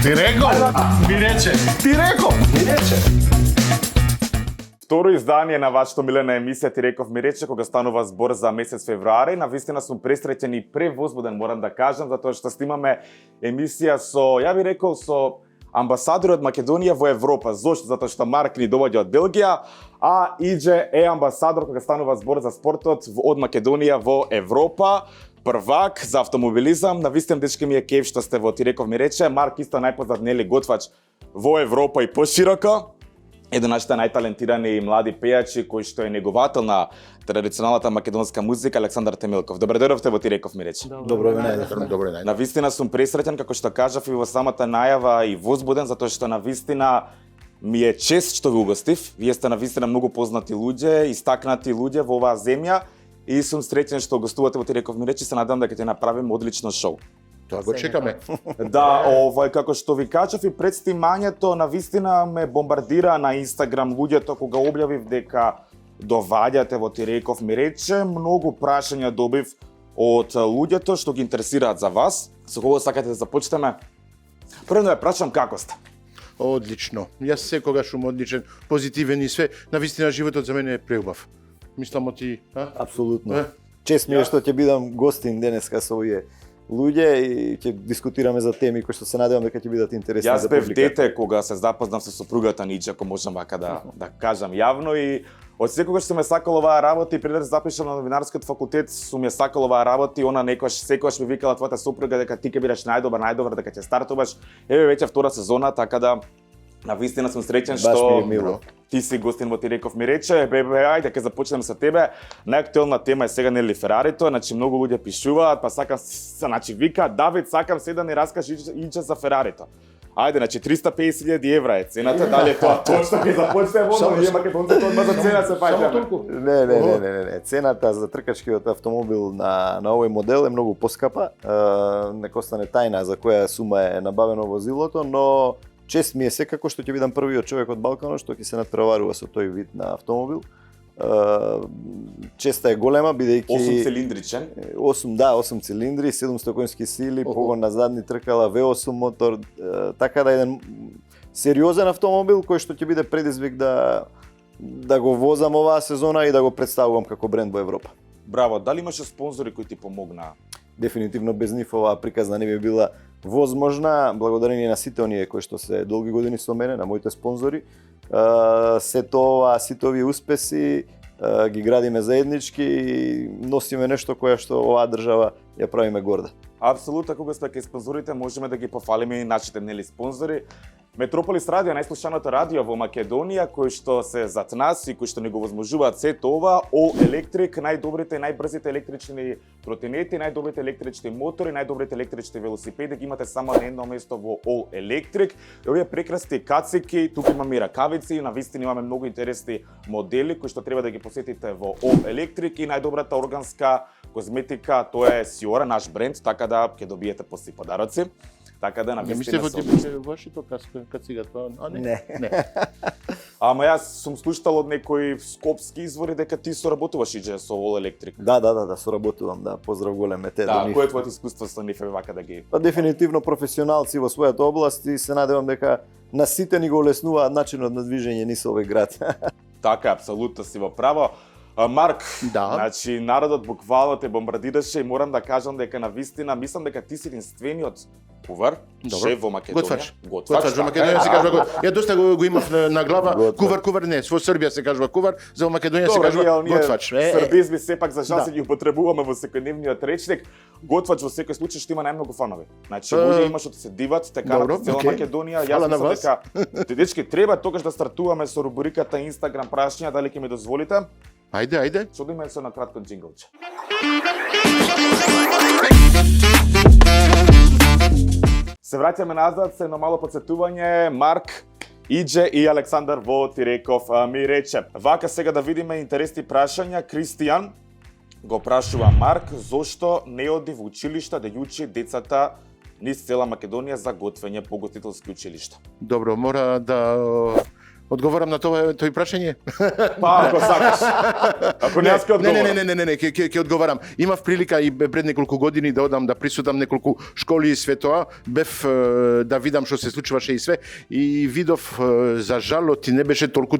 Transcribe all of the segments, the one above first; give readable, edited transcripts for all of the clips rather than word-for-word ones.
Ти рекол? Ми рече. Ти рекол? Ми рече. Второ издание на вашата милена емисија Ти реков ми рече, кога станува збор за месец февруари. Навистина сум пресреќен и превозбуден, морам да кажам, затоа што снимаме емисија со, ја би рекол, со амбасадори од Македонија во Европа. Зошто? Затоа што Марк ни доаѓа од Белгија, а Иџе е амбасадор кога станува збор за спортот од Македонија во Европа. Првак за автомобилизам. Навистина, дечки, ми е кеф што сте во Ти реков ми рече. Марк исто најпознат, нели, готвач во Европа и пошироко. Еден нашите најталентирани и млади пејачи кој што е неговател на традиционалната македонска музика, Александар Темилков. Добре дојдовте во Ти реков ми рече. Добро најдовте. Навистина сум пресреќен, како што кажав и во самата најава, и возбуден, затоа што навистина ми е чест што ви угостив. Вие сте навистина многу познати луѓе, истакнати луѓе во оваа земја и сум среќен што гостувате во Ти реков ми рече. Се надевам дека ќе направиме одлично шоу. Тоа го чекаме. Да, како што ви кажав и пред снимањето, навистина ме бомбардира на Инстаграм луѓето кога објавив дека доваѓате во Ти реков ми рече. Многу прашања добив од луѓето што ги интересираат за вас. Со кого сакате да започнеме? Прво да ја прашам како сте. Одлично. Јас секогаш сум одличен, позитивен и све. Навистина животот за мене е преубав. Мислам ти, Апсолутно. Чест ми е што ќе бидам гостин денеска со овие луѓе и ќе дискутираме за теми кои што се надевам дека ќе бидат интересни Јас за бев публиката. дете кога се запознав со сопругата ни, ако можам вака да кажам јавно, и од секогаш сум ја сакал оваа работа и пред да се запишам на новинарскиот факултет сум ја сакал оваа работа и она секогаш ми викала твојата сопруга дека ти ќе бидеш најдобар, дека ќе стартуваш. Еве веќе втора сезона, така да навистина сум среќен Баш ми е што мило. ти си гостин во Ти реков ми рече. Ајде ќе започнеме со тебе. Најактуелна тема е сега нели Ферарито, значи многу луѓе пишуваат, па сакам, значи вика Давид, сакам се да ни раскажеш Иџе за Ферарито. Ајде, значи 350.000 евра е цената, дали е тоа точно ќе започнеме во ние македонците одма за цена се Само фаќаме. толку. Не. Цената за тркачкиот автомобил на овој модел е многу поскапа. Нека остане тајна за која сума е набавено возилото, но чест ми е секако што ќе бидам првиот човек од Балканот што ќе се натпреварува со тој вид на автомобил. Честа е голема, бидејќи 8 цилиндричен. 8 цилиндри, 700 конски сили, погон на задни тркала, V8 мотор, така да еден сериозен автомобил кој што ќе биде предизвик да го возам оваа сезона и да го представувам како бренд во Европа. Браво, дали имаше спонзори кои ти помогнаа? Дефинитивно без нив оваа приказна не би била возможна, благодарение на сите оние кои што се долги години со мене, на моите спонзори. Сето ова, сите овие успеси ги градиме заеднички и носиме нешто кое што оваа држава ја правиме горда. Апсолутно, кога сме кај спонзорите, можеме да ги пофалиме и нашите нели спонзори. Метрополис радио, најслушаното радио во Македонија, кои што се зад нас и кои што ни го возможуваат сето ова, All Electric, најдобрите и најбрзите електрични тротинети, најдобрите електрични мотори, најдобрите електрични велосипеди ги имате само на едно место во All Electric. И овие прекрасни кацики, тука имаме и ракавици, и навистина имаме многу интересни модели кои што треба да ги посетите во All Electric, и најдобрата органска козметика, тоа е Сиора, наш бренд, така да ќе добиете после подароци. Така да Не навистина мислев се ти беше вашето кацига тоа. Не. Ама јас сум слушал од некои скопски извори дека ти соработуваш Иџе со All Electric. Да, соработувам, да, поздрав голем е те до Да, нив. кој е твоето искуство со нив, вака да ги... Па дефинитивно професионалци во својата област и се надевам дека на сите ни го олеснуваат начинот на движење низ овој град. Така, апсолутно си во право. Марк, Да. значи народот буквално те бомбардираше и морам да кажам дека навистина мислам дека ти си единствениот кувар, шеф во Македонија. Готвач во така Македонија е. се кажува. Ја доста го имав на глава. Готвач. Кувар не, во Србија се кажува кувар, за во Македонија се Добро, кажува ние готвач. србизми сепак за жал Да. се ги употребуваме во секојдневниот речник. Готвач во секој случај што има најмногу фанови. Значи луѓе има што се диват, те карат добро, од цела окей. Македонија. Фала Јас на мислам вас. дека дечки треба тогаш да стартуваме со рубриката Инстаграм прашања, дали ќе ми дозволите? Ајде. Чудиме се на кратко джинглче. Се враќаме назад, се едно мало подсетување. Марк, Иџе и Александар во Ти реков ми рече. Вака сега да видиме интересни прашања. Кристијан го прашува Марк зошто не оди во училиште да ја учи децата низ цела Македонија за готвење по гостителски училишта. Добро, мора да Одговорам на тој прашање? Па, ако сакаш. Ако не, јас ќе одговорам. Не, ќе одговарам. Имав прилика и пред неколку години да одам да присутам неколку школи и све тоа. Бев да видам што се случуваше и све и видов за жалот и не беше толку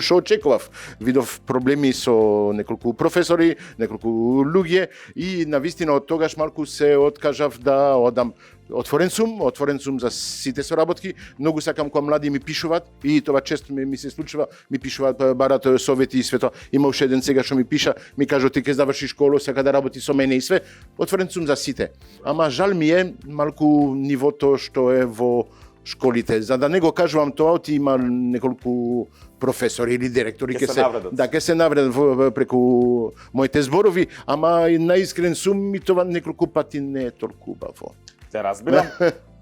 што очекував. Видов проблеми со неколку професори, неколку луѓе и навистина од тогаш малку се откажав да одам. Отворен сум за сите соработки. Многу сакам кога млади ми пишуваат и тоа често ми се случува, ми пишуваат, барат совети и све тоа. Има уште еден сега што ми пиша, ми кажа ти ќе завршиш школа, сака да работи со мене и све. Отворен сум за сите. Ама жал ми е малку нивото што е во школите. За да не го кажувам тоа, ти има неколку професори или директори Ќе се навредат преку моите зборови, ама наискрен сум и тоа неколку пати не е толку убаво. Те разбирам.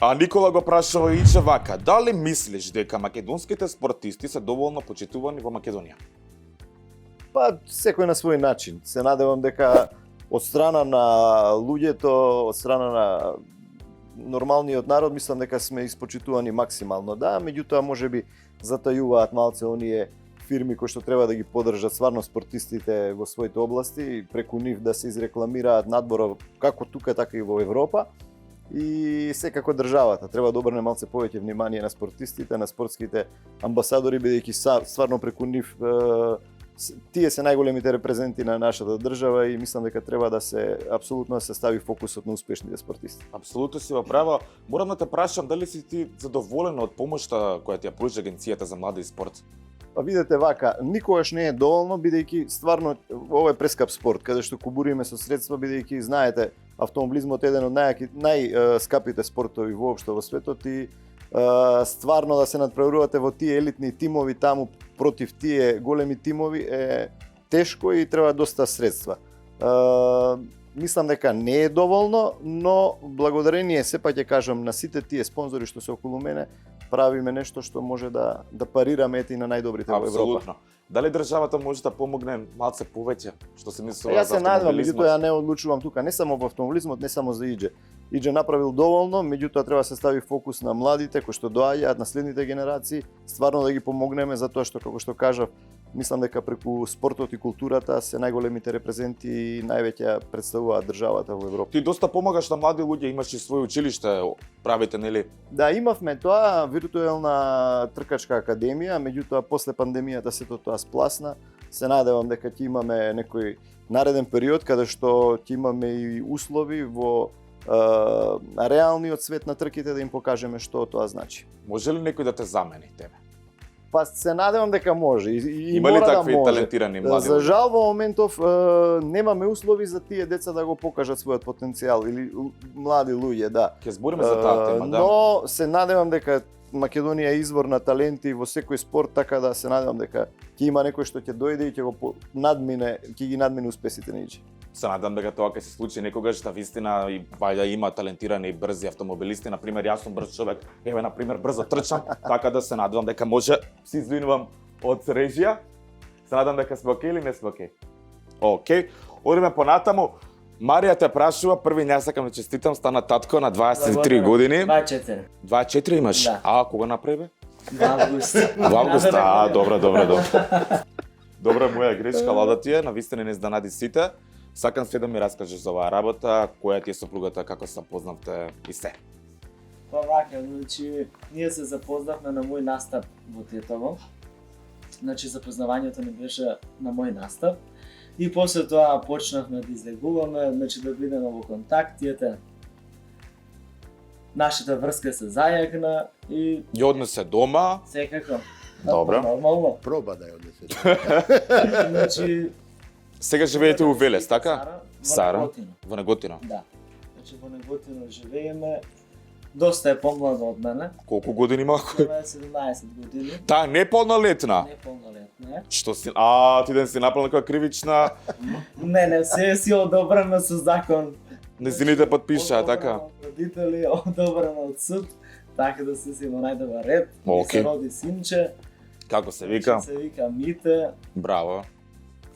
А Никола го прашува Иче вака, дали мислиш дека македонските спортисти се доволно почитувани во Македонија? Па, секој на свој начин. Се надевам дека од страна на луѓето, од страна на нормалниот народ, мислам дека сме испочитувани максимално. Да, меѓутоа можеби затајуваат малце оние фирми кои што треба да ги поддржат стварно спортистите во своите области, преку нив да се изрекламираат надборов како тука, така и во Европа. И секако државата треба да обрне малце повеќе внимание на спортистите, на спортските амбасадори, бидејќи стварно преку нив тие се најголемите репрезенти на нашата држава и мислам дека треба да се апсолутно да се стави фокусот на успешните спортисти. Апсолутно си во право. Морам да те прашам дали си ти задоволен од помошта која ти ја пруžа Агенцијата за млади и спорт? Па видете вака, никогаш не е доволно, бидејќи стварно ова е прескап спорт, каде што кубуриме со средства, бидејќи знаете, автомобилизмот е еден од најскапите спортови воопшто во светот и стварно да се надпреварувате во тие елитни тимови таму против тие големи тимови е тешко и треба доста средства. Мислам дека не е доволно, но благодарение, сепак ќе кажам, на сите тие спонзори што се околу мене, правиме нешто што може да парираме и на најдобрите во Европа. Апсолутно. Дали државата може да помогне малце повеќе, што се мислува Јас за се надевам, автомобилизмот? меѓутоа ја не одлучувам тука, не само во автомобилизмот, не само за Иџе. Иџе направил доволно, меѓутоа треба да се стави фокус на младите кои што доаѓаат, на следните генерации, стварно да ги помогнеме затоа што како што кажав, мислам дека преку спортот и културата се најголемите репрезенти и највеќе представуваат државата во Европа. Ти доста помагаш на млади луѓе, имаш и своје училиште, правите, нели? Да, имавме тоа, виртуелна тркачка академија, меѓутоа после пандемијата сето тоа спласна. Се надевам дека ќе имаме некој нареден период каде што ќе имаме и услови во реалниот свет на трките да им покажеме што тоа значи. Може ли некој да те замени тебе? Па се надевам дека може и Има ли мора да такви може. талентирани млади За луѓе? жал во моментов немаме услови за тие деца да го покажат својот потенцијал или млади луѓе, да. Ќе збориме за таа тема, да. Но се надевам дека Македонија е извор на таленти во секој спорт, така да се надевам дека ќе има некој што ќе дојде и ќе го надмине, ќе ги надмине успесите на Иџе. Се надам дека тоа ќе се случи некогаш, да вистина и вајда има талентирани и брзи автомобилисти, на пример јас сум брз човек, еве на пример брзо трчам, така да се надевам дека може, се извинувам од режија. Се надам дека сме окей или не сме окей? Окей. Одиме понатаму. Марија те прашува, први ја сакам да честитам, стана татко на 23 години. 24. 24 имаш? Да. А кога направи? Во август. Во август, добро. Добра моја грешка, лада ти е, навистина не изненади сите. Сакам се да ми раскажеш за оваа работа, која ти е сопругата, како се запознавте и се. Па вака, значи, ние се запознавме на мој настап во Тетово. Значи, запознавањето не беше на мој настап. И после тоа почнавме да излегуваме, значи да бидеме во контакт, нашата врска се зајагна и Ја однесе дома. секако. Добро. Нормално. Проба да ја однесе. Значи, Сега живеете у Велес, така? Сара, во Неготино. Во Неготино. Да. Значи, во Неготино живееме. Доста е помлада од мене. Колку години има? Има 17 години. Таа не полнолетна. Не полнолетна е. Што си? Ти ден си направил некоја кривична. Не, се си одобрено со закон. Незините подпишаа, така? Одобрено од родители, одобрено од суд, така да се си во најдобар ред. Окей. Се роди синче. Како се вика? Се вика Мите. Браво.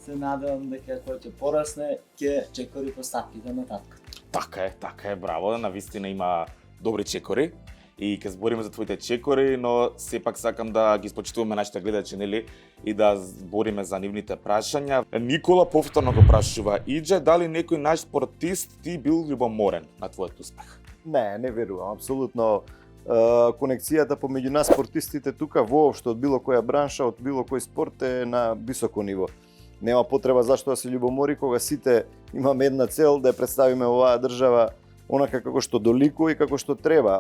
Се надевам дека кој ќе порасне, ќе чекори по стапките на татко. Така е, браво. Навистина има добри чекори. и ќе збориме за твоите чекори, но сепак сакам да ги спочитуваме нашите гледачи, нели, и да збориме за нивните прашања. Никола повторно го прашува: Идже, дали некој наш спортист ти бил љубоморен на твојот успех? Не верувам, апсолутно. Конекцијата помеѓу нас спортистите тука воопшто од било која бранша, од било кој спорт е на високо ниво. Нема потреба зашто да се љубомори кога сите имаме една цел да ја представиме оваа држава онака како што доликува и како што треба.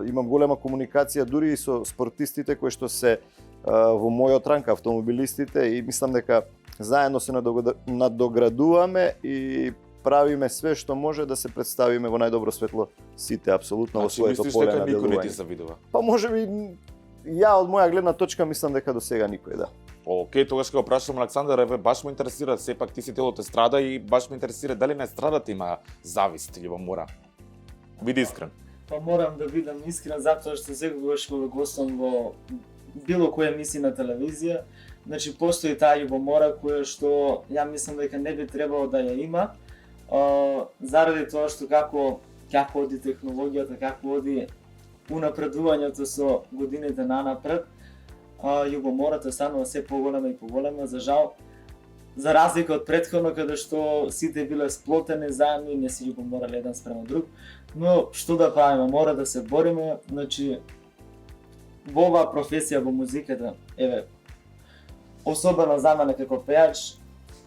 Имам голема комуникација дури и со спортистите кои што се во мојот ранг, автомобилистите, и мислам дека заедно се надоградуваме и правиме све што може да се представиме во најдобро светло сите апсолутно во своето поле на Мислиш дека никој не ти делување. се видува? Па можеби ја од моја гледна точка мислам дека до сега никој, да. Океј, тогаш ќе го прашам Александар, еве баш ме интересира, сепак ти си дел од естрада и баш ме интересира дали на естрадата има завист или љубомора. Биди искрен. Па морам да бидам искрен затоа што секогаш кога гостувам во било која емисија на телевизија, значи постои таа љубомора која што ја мислам дека не би требало да ја има, заради тоа што како оди технологијата, како оди унапредувањето со годините нанапред, љубомората станува се поголема и поголема. За жал, за разлика од претходно каде што сите биле сплотени заедно и не се љубоморале еден спрема друг, но што да правиме, мора да се бориме, значи во оваа професија во музиката, еве, особено за мене како пејач,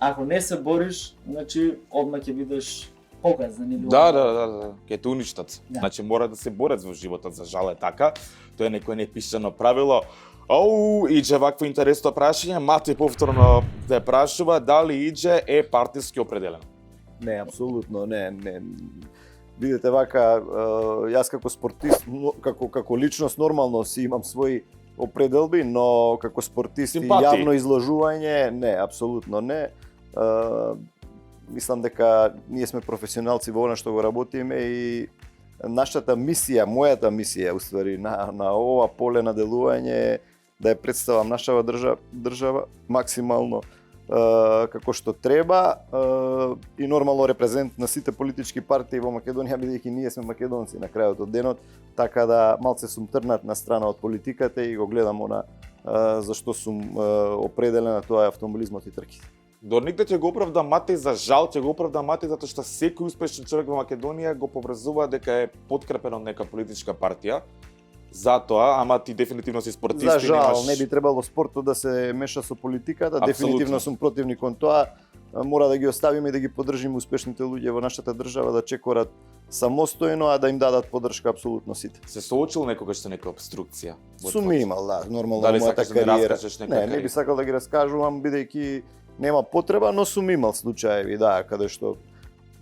ако не се бориш, значи одма ќе бидеш показан или Да, ќе те уништат. Да. Значи мора да се борец во животот, за жал е така. Тоа е некој непишано правило. Идже вакво интересно прашање, Мати повторно те прашува дали Идже е партиски определен. Не, апсолутно не. Видите вака, јас како спортист, како личност нормално си имам своји определби, но како спортист и Симпатии. јавно изложување, не, апсолутно не. Мислам дека ние сме професионалци во она што го работиме и нашата мисија, мојата мисија уствари на ова поле на делување е да ја представам нашава држава максимално како што треба и нормално репрезент на сите политички партии во Македонија, бидејќи ние сме македонци на крајот од денот, така да малце сум трнат на страна од политиката и го гледам она зашто сум определен на тоа е автомобилизмот и трките. Дорникте ќе го оправда Мати, за жал ќе го оправда Мати затоа што секој успешен човек во Македонија го поврзува дека е подкрепен од нека политичка партија. Затоа, ама ти дефинитивно си спортист За и жал, немаш... не би требало спортот да се меша со политиката, Апсолутно. дефинитивно сум противник кон тоа. Мора да ги оставиме и да ги поддржиме успешните луѓе во нашата држава да чекорат самостојно, а да им дадат поддршка апсолутно сите. Се соочил некогаш со нека обструкција? Сум имал, да, нормално Дали мојата сакаш да кариера. раскажеш нека Не, не кариера? би сакал да ги раскажувам бидејќи нема потреба, но сум имал случаеви, да, каде што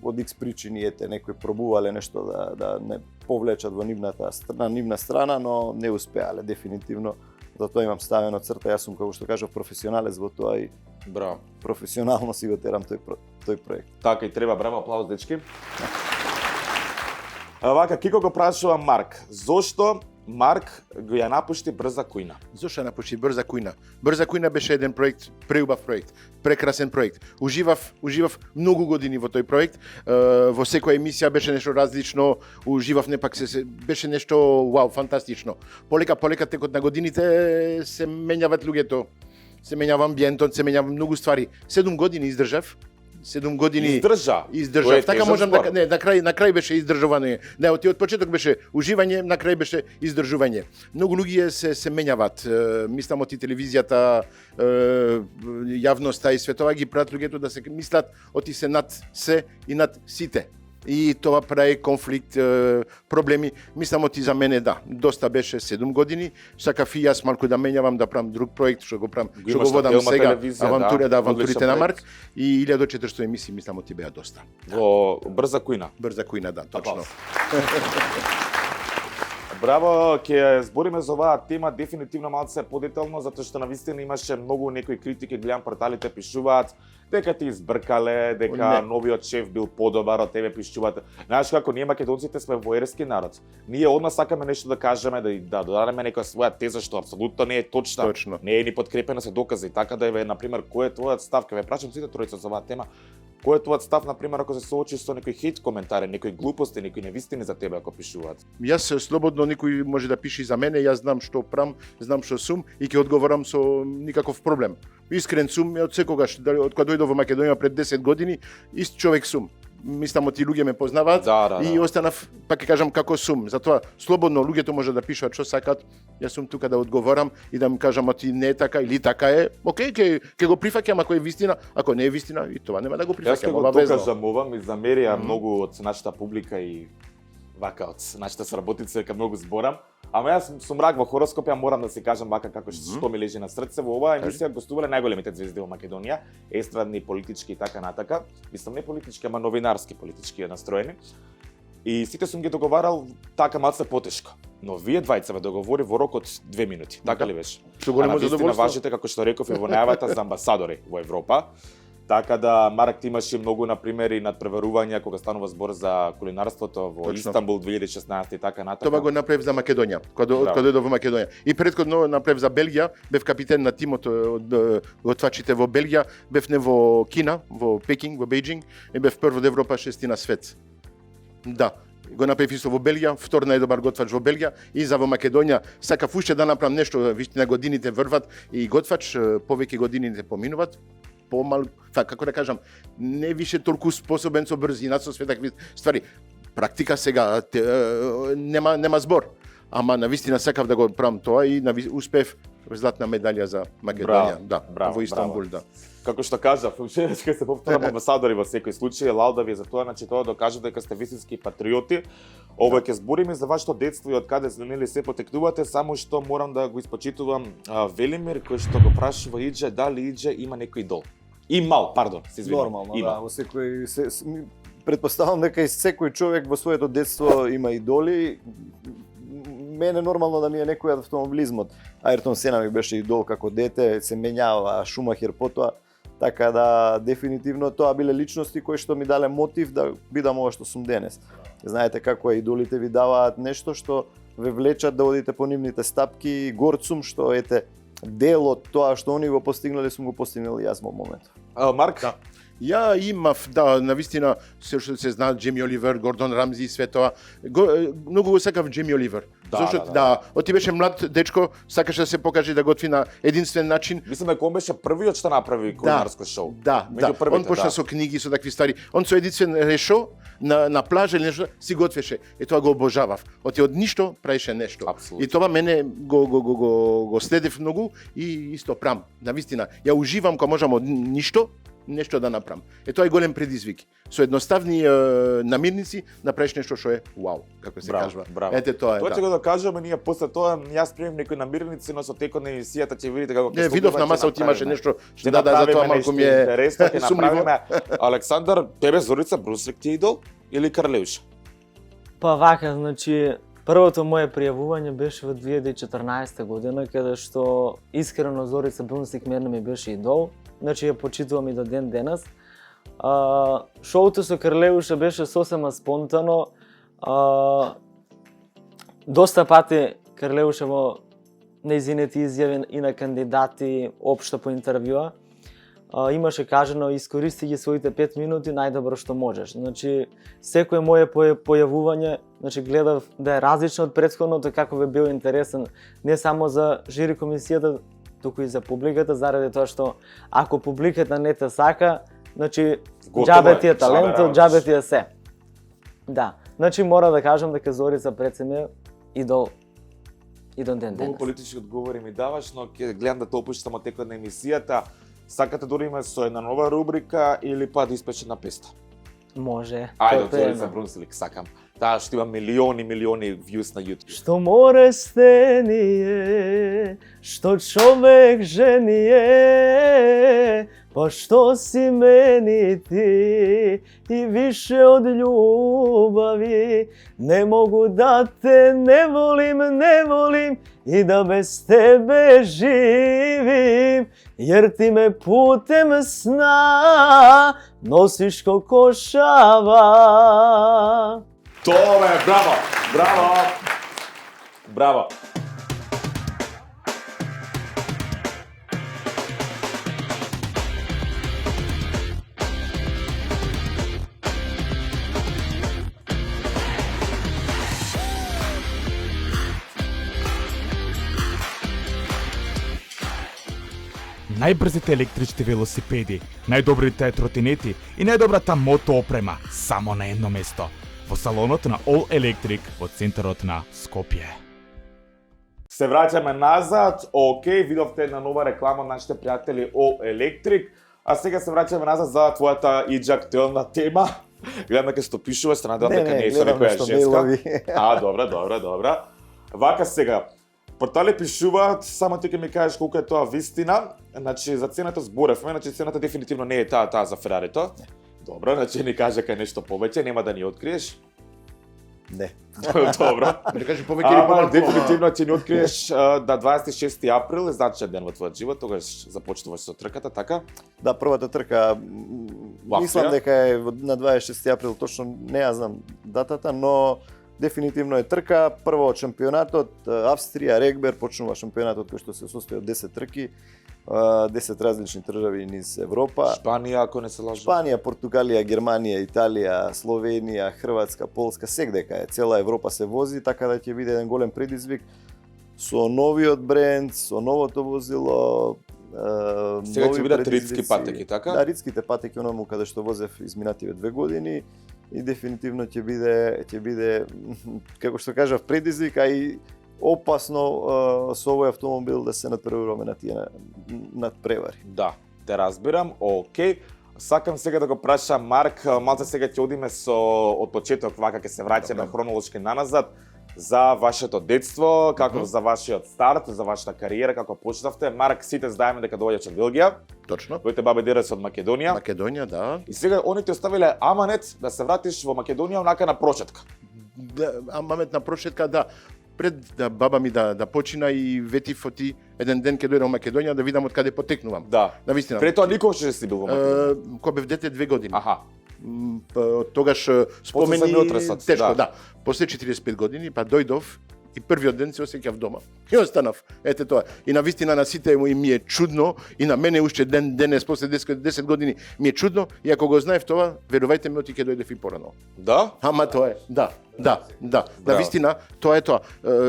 од X причини некои пробувале нешто да не повлечат во нивна страна, но не успеале дефинитивно. Затоа имам ставено црта, јас сум како што кажав професионалец во тоа и Браво. професионално си го терам тој проект. Така и треба, браво, аплауз, дечки. Вака, Кико го прашува Марк, зошто Марк го ја напушти Брза кујна? Зошто напушти Брза кујна? Брза кујна беше еден проект, преубав проект, прекрасен проект. Уживав многу години во тој проект. Во секоја емисија беше нешто различно, уживав непак беше нешто вау, фантастично. Полека текот на годините се менјават луѓето, се менјава амбиентот, се менјава многу ствари. 7 години издржав. 7 години Тоа е издржав. Така тежок можам спорт. да не, на крај беше издржување. Не, од почеток беше уживање, на крај беше издржување. Многу луѓе се менјават. Мислам од и телевизијата, јавноста и светова ги прат луѓето да се мислат оти се над се и над сите. И тоа прави конфликт, проблеми. Мислам оти за мене да, доста беше 7 години. Сакав и јас малку да менјавам, да правам друг проект што го правам, што го водам Телма сега, телевизија, авантурите одличен на проект. Марк и 1400 емисии, мислам оти беа доста. Во Брза кујна. Брза кујна, да, точно. Браво, ќе збориме за оваа тема дефинитивно малце подетално, затоа што навистина имаше многу некои критики, гледам порталите пишуваат дека ти избркале, дека Не. новиот шеф бил подобар од тебе, пишуваат. Знаеш како ние македонците сме воерски народ. Ние одма сакаме нешто да кажеме, да додадеме некоја своја теза што апсолутно не е точна. Точно. Не е ни подкрепена со докази, така да еве на пример кој е твојот став, ќе ве прашам сите тројца за оваа тема. Кој е твојот став, например, ако се соочиш со некои хейт коментари, некои глупости, некои невистини за тебе ако пишуваат? Јас слободно никој може да пише за мене, јас знам што прам, знам што сум и ќе одговорам со никаков проблем. Искрен сум од секогаш, од кога дојдов во Македонија пред 10 години, ист човек сум. Мислам, ти луѓе ме познаваат и останав, пак ќе кажам како сум. Затоа слободно луѓето може да пишат што сакат. Јас сум тука да одговорам и да им кажам ти не е така или така е. Океј, ќе го прифаќам ако е вистина, ако не е вистина и тоа нема да го прифаќам. Јас ќе го докажам и замерија многу од нашата публика и вака од нашите сработници дека многу зборам. Ама јас сум рак во хороскоп, ја морам да си кажам вака како што ми лежи на срце. Во оваа емисија гостувале најголемите звезди во Македонија, естрадни, политички и така натака. Мислам не политички, ама новинарски политички настроени. И сите сум ги договарал така малце потешко. Но вие двајца ве договори во рок од 2 минути. Така ли беше? Што големо задоволство. Важите, како што реков и во најавата за амбасадори во Европа. Така да, Марк, ти имаше многу, например, и надпреварувања кога станува збор за кулинарството во Истанбул 2016 и така натака. Тоа го направив за Македонија, кога дојдов во Македонија. И претходно направив за Белгија, бев капитен на тимот од готвачите во Белгија, бев не во Кина, во Пекинг, во Бејџинг, и бев прв од Европа, 6 на свет. Да, го направив исто во Белгија, втор најдобар готвач во Белгија и за во Македонија. Сакав уште да направам нешто, вистина годините врват и готвач, повеќе годините поминуваат. Помал, како да кажам, не више толку способен со брзина, со све такви ствари. Практика сега нема збор. Ама навистина сакав да го правам тоа и успев златна медалја за Македонија, во Истанбул, да. Како што кажав, ќе се повторам амбасадори во секој случај, лауда ви за тоа, значи тоа докажа дека сте вистински патриоти. Ова ќе збориме за вашето детство и од каде нели се потекнувате, само што морам да го испочитувам Велимир кој што го прашува Иџе дали Иџе има некој идол. Имал, пардон, се извинувам. Нормално, да, во секој претпоставам дека и секој човек во своето детство има идоли. Мене нормално да ми е некој од автомобилизмот. Ајртон Сена ми беше идол како дете, се менјава Шумахер потоа. Така да, дефинитивно тоа биле личности кои што ми дале мотив да бидам ова што сум денес. Знаете како е, идолите ви даваат нешто што ве влечат да одите по нивните стапки, горд сум што ете дел од тоа што они го постигнале, сум го постигнал и јас во моментот. Марк? Да. Ја имав, да, навистина, се што се знаат Джейми Оливер, Гордон Рамзи и све тоа. Многу го сакав Джейми Оливер. Зошто од ти беше млад дечко, сакаше да се покаже да готви на единствен начин. Мислам дека он беше првиот што направи кулинарско шоу. Да. Он почна со книги, со такви ствари. Он со единствен решо на плажа или нешто си готвеше. И тоа го обожавав. Од ништо правеше нешто. Абсолютно. И тоа мене го следев многу и исто прам. Навистина, ја уживам кога можам од ништо нешто да направам. Тоа е голем предизвик. Со едноставни намирници направиш нешто што е вау, како се кажува. Ете тоа е. Тоа ќе го докажеме ние после тоа. Јас примам некои намирници, но со текот на емисијата ќе видите како ќе видов на масата имаше нешто што за тоа малку ми е интересно, ќе направиме. Александар, тебе Зорица Бруслик ти идол или Карлеуша? Па вака, значи првото мое пријавување беше во 2014 година, каде што искрено Зорица Бруслик мене ми беше идол. Значи ја почитувам и до ден денес. Шоуто со Карлеуша беше сосема спонтано. Доста пати Карлеуша во нејзините изјави и на кандидати општо по интервјуа имаше кажано искористи ги своите 5 минути најдобро што можеш. Значи секое мое појавување, значи гледав да е различно од претходното, како ве бил интересен не само за жири комисијата, туку и за публиката, заради тоа што ако публиката не те сака, значи џабе ти е талентот, џабе ти е се. Да, значи мора да кажам дека Зорица Прецем и до ден денес. Многу политички одговори ми даваш, но ќе гледам да те опуштам од текот на емисијата. Сакате да има со една нова рубрика или па да испечена песта? Може. Ајде, Зорица Бруслик, сакам. Таа што има милиони вјуз на YouTube. Што море стенije, што човек женije, па што си мени ти и више од љубави. Не могу да те не волим и да без тебе живим, jer ti me putem sna nosiš ko košava. Тоа е, браво! Браво! најбрзите електрични велосипеди, најдобрите тротинети и најдобрата мото опрема само на едно место, во салонот на All Electric во центарот на Скопје. Се враќаме назад, окей, видовте една нова реклама од нашите пријатели All Electric, а сега се враќаме назад за твојата иџа актуелна тема. Гледам дека што пишуваш, се надевам дека не е со гледам некоја нешто женска. мејлови. Добра. Вака сега, портали пишуваат, само ти ќе ми кажеш колку е тоа вистина. Значи за цената зборевме, значи цената дефинитивно не е таа за Ферарито. Добро, значи ни кажа кај нешто повеќе, нема да ни откриеш. Не. Добро. Да кажи повеќе или Ама помалку. дефинитивно ќе ни откриеш да 26 април е значаен ден во твојот живот, тогаш започнуваш со трката, така? Да, првата трка, Во мислам Австрија? дека е на 26 април, точно не ја знам датата, но дефинитивно е трка. Прво од шампионатот, Австрија, Регбер, почнува шампионатот кој што се состои од 10 трки, 10 различни држави низ Европа. Шпанија, ако не се лажам. Шпанија, Португалија, Германија, Италија, Словенија, Хрватска, Полска, сегдека е. Цела Европа се вози, така да ќе биде еден голем предизвик со новиот бренд, со новото возило, Сега ќе нови бидат предизвици. ридски патеки, така? Да, ридските патеки, онаму каде што возев изминативе 2 години и дефинитивно ќе биде како што кажав предизвик, а и опасно со овој автомобил да се надпреваруваме на тие надпревари. Да, те разбирам, окей. Сакам сега да го прашам Марк, малце сега ќе одиме со од почеток, вака ќе се враќаме хронолошки наназад за вашето детство, како за вашиот старт, за вашата кариера, како почнавте. Марк, сите знаеме дека доаѓаш од Белгија, Точно. твоите баба и деда се од Македонија. Македонија, да. И сега они ти оставиле аманет да се вратиш во Македонија онака на прочетка. Да, а момент на прошетка, да. Пред да баба ми да почина и ветив оти еден ден ќе дојдам во Македонија да видам од каде потекнувам. Да. Навистина. Пред тоа никогаш не си бил во Македонија. Кога бев дете 2 години. Аха. Од тогаш спомени се ми отресат, тешко, да. да. После 45 години па дојдов и првиот ден се осеќав дома. И останав. Ете тоа. И на вистина на сите ми е чудно и на мене уште денес после 10 години ми е чудно и ако го знаев тоа, верувајте ми, оти ќе дојдев и порано. Да? Ама тоа е. Да. На Браво. вистина тоа е тоа.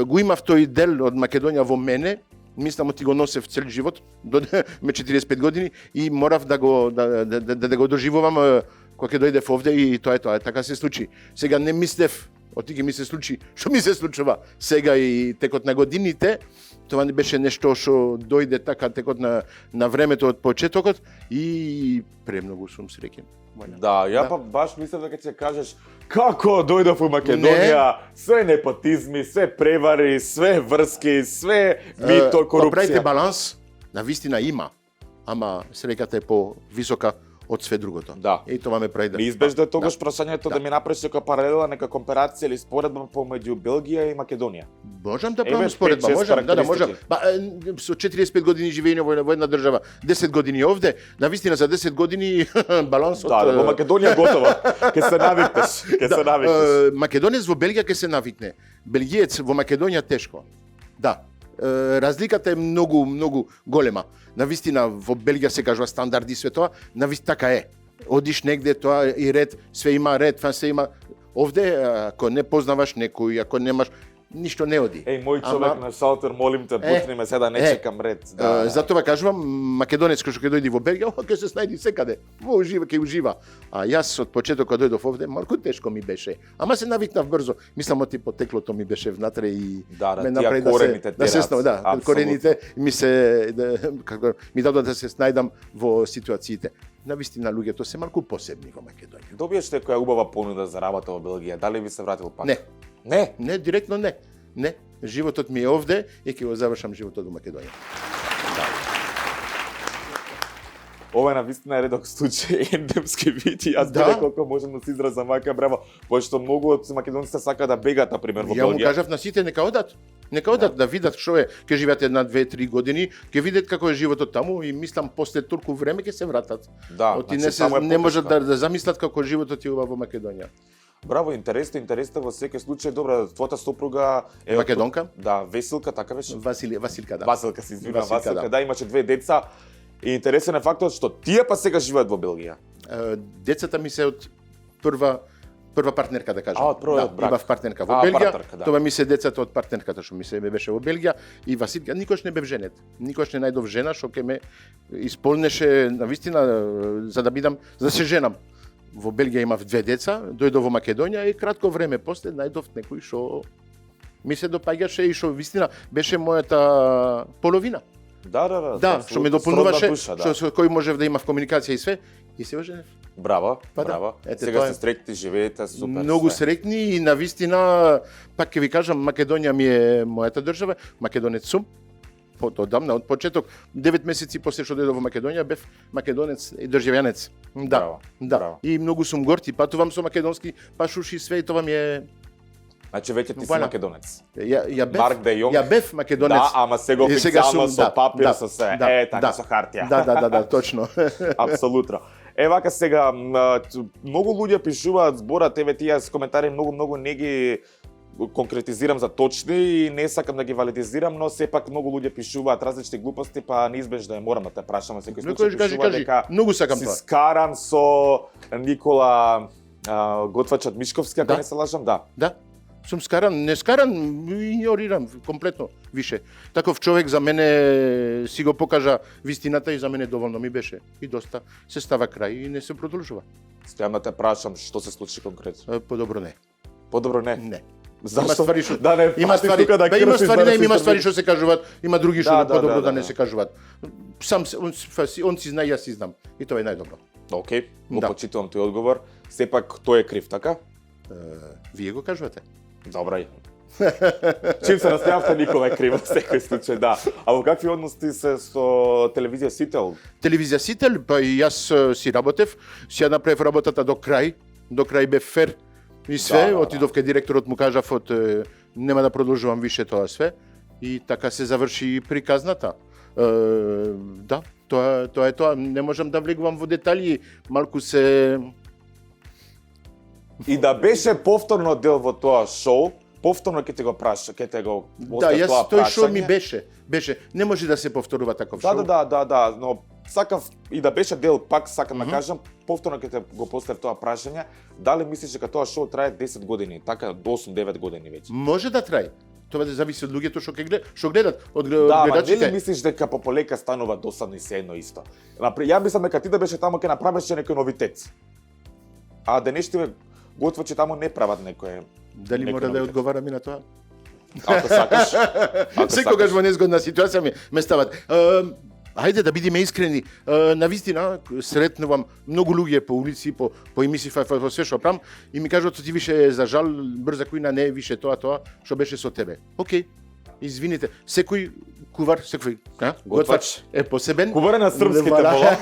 Го имав тој дел од Македонија во мене. Мислам оти го носев цел живот до ме 45 години и морав да го доживувам кога ќе дојдев овде и тоа е тоа. Така се случи. Сега не мислев оти ќе ми се случи, што ми се случува сега и текот на годините, тоа не беше нешто што дојде така текот на времето од почетокот и премногу сум среќен. Да, ја па баш мислев дека ќе кажеш како дојдов во Македонија, све непотизми, све превари, све врски, све мито, Кога правите корупција. баланс, на вистина има, ама среќата е по-висока од све другото. Да. И тоа ме прави да... Неизбежно е тогаш прашањето да Да. ми направиш нека паралела, нека компарација или споредба помеѓу Белгија и Македонија. Можам да Еве, правам споредба, 5-6 можам, да, можам. карактеристики. Ба, со 45 години живење во една држава, 10 години овде, на вистина за 10 години балансот... Да, во Македонија готово. Ќе се навикнеш, ќе се навикнеш. Македонец во Белгија ќе се навикне. Белгиец во Македонија тешко. Да. Разликата е многу голема. На вистина во Белгија се кажува стандарди све тоа, на вистина така е. Одиш негде тоа и ред, све има ред, се има. Овде ако не познаваш некој, ако немаш ништо не оди. Еј, мој човек на шалтер, молим те, пусни ме сега, не чекам ред. Да. Затоа кажувам, македонец кој што ќе дојде во Белгија, ќе се снајди секаде. Во ужива, ќе ужива. А јас од почетокот дојдов овде, малку тешко ми беше. Ама се навикнав брзо. Мислам оти потеклото ми беше внатре и Да, ме тие направи корените да се терат, снов, да, апсолутно. корените ми ми дадоа да се снајдам во ситуациите. На вистина луѓето се малку посебни во Македонија. Добиеш некоја убава понуда за работа во Белгија, дали би се вратил пак? Не, Не? не, директно не. Не, животот ми е овде и ќе го завршам животот во Македонија. Ова е на вистина редок случај, ендемски вид и јас Да. да. колку можам да се изразам мака браво, пошто многу од македонците сака да бегат на пример во Ја му Белгија. кажав на сите нека одат. Нека одат да видат што е, ќе живеат 1-2-3 години, ќе видат како е животот таму и мислам после толку време ќе се вратат. Да, Оти значи, само е не можат потешка. да замислат како животот е во Македонија. Браво, интересно во секој случај. Добра, твојата сопруга е Македонка? Да, Весилка, така беше? Василка, да. Василка, се извинувам, Василка, Василка, да. да, имаше 2 деца. И интересен е фактот што тие па сега живеат во Белгија. Децата ми се од прва прва партнерка да кажам. А, од првиот брак. Имав партнерка во А, Белгија. партнерка, да. Тоа ми се децата од партнерката што ми се беше во Белгија и Василка никош не бев женет. Никош не најдов жена што ќе ме исполнеше навистина за да бидам за да се женам. Во Белгија имав 2 деца, дојдов во Македонија и кратко време после најдов некој што ми се допаѓаше и што вистина беше мојата половина. Да, Да, што ме дополнуваше, душа, да. што со кој можев да имав комуникација и све, и се оженев. Браво, Па да. браво. Ете, Сега тоа сте е. среќни, живеете супер. Многу све. среќни и навистина, пак ќе ви кажам, Македонија ми е мојата држава, македонец сум. Од одамна, од почеток, 9 месеци после што дојдов во Македонија, бев македонец и државјанец. Да, Браво, да. браво. И многу сум горти, патувам со македонски пашуши и све и тоа ми е... Значи веќе ти си Валя. македонец. Ја бев, Марк де Јонг. ја бев македонец. Да, ама сега И сега официјално сум, со да, папир, да, со се. да, Така да. со хартија. Да, точно. Апсолутно. Вака сега, многу луѓе пишуваат зборат, тие с коментари многу не ги конкретизирам за точни и не сакам да ги валидизирам, но сепак многу луѓе пишуваат различни глупости, па неизбежно е морам да те прашам на секој случај Кажи, пишува кажи, дека многу сакам си тоа. скаран со Никола Готвачот Мишковски, ако Да. не се лажам, да. Да. Сум скаран, не скаран, игнорирам комплетно више. Таков човек за мене си го покажа вистината и за мене доволно ми беше. И доста се става крај и не се продолжува. Стојам да те прашам што се случи конкретно. Подобро не. Подобро не. Не. Зашто? Има ствари што Да не има пати ствари, тука да бе, има кршиш, ствари, да не, си има ствари тргнеш. што се кажуваат, има други што Да, подобро да, да не да. се кажуваат. Сам се- он си знае, јас си знам. И тоа е најдобро. Океј, го Да. почитувам тој одговор. Сепак тој е крив, така? Вие го кажувате. Добра. Чим се настојавте, Никола е крив во секој случај, да. А во какви односи се со телевизија Сител? Телевизија Сител, па и јас си работев, си ја направив работата до крај бев фер и све, Да. отидов кај директорот му кажав нема да продолжувам више тоа све и така се заврши приказната. Да, тоа е тоа, не можам да влегувам во детали, малку се И да беше повторно дел во тоа шоу, повторно ќе те го праша, ќе те го да, остави јас тоа тој шоу ми прашање. беше, не може да се повторува таков Да, шоу. да, но сакав и да беше дел, пак сакам да кажам, повторно ќе те го поставив тоа прашање, дали мислиш дека тоа шоу трае 10 години, така до 8-9 години веќе? Може да трае. Тоа да зависи од луѓето што гледат, од Да, ама гледачите. нели мислиш дека пополека станува досадно и се едно исто? Ја мислам дека ти да беше таму ќе направеше некој новитет. А денештиве готвачи таму не прават некој. Дали некој мора да ја новитет. одговарам и на тоа? Ако сакаш. Секогаш во незгодна ситуација ме стават. Хајде да бидеме искрени. Навистина сретнувам многу луѓе по улици, по емисии, по све што правам и ми кажуваат ти више за жал брза кујна не е више тоа што беше со тебе. Океј. Извините, секој кувар, секој готвач е посебен. Кувар е на српски Вала.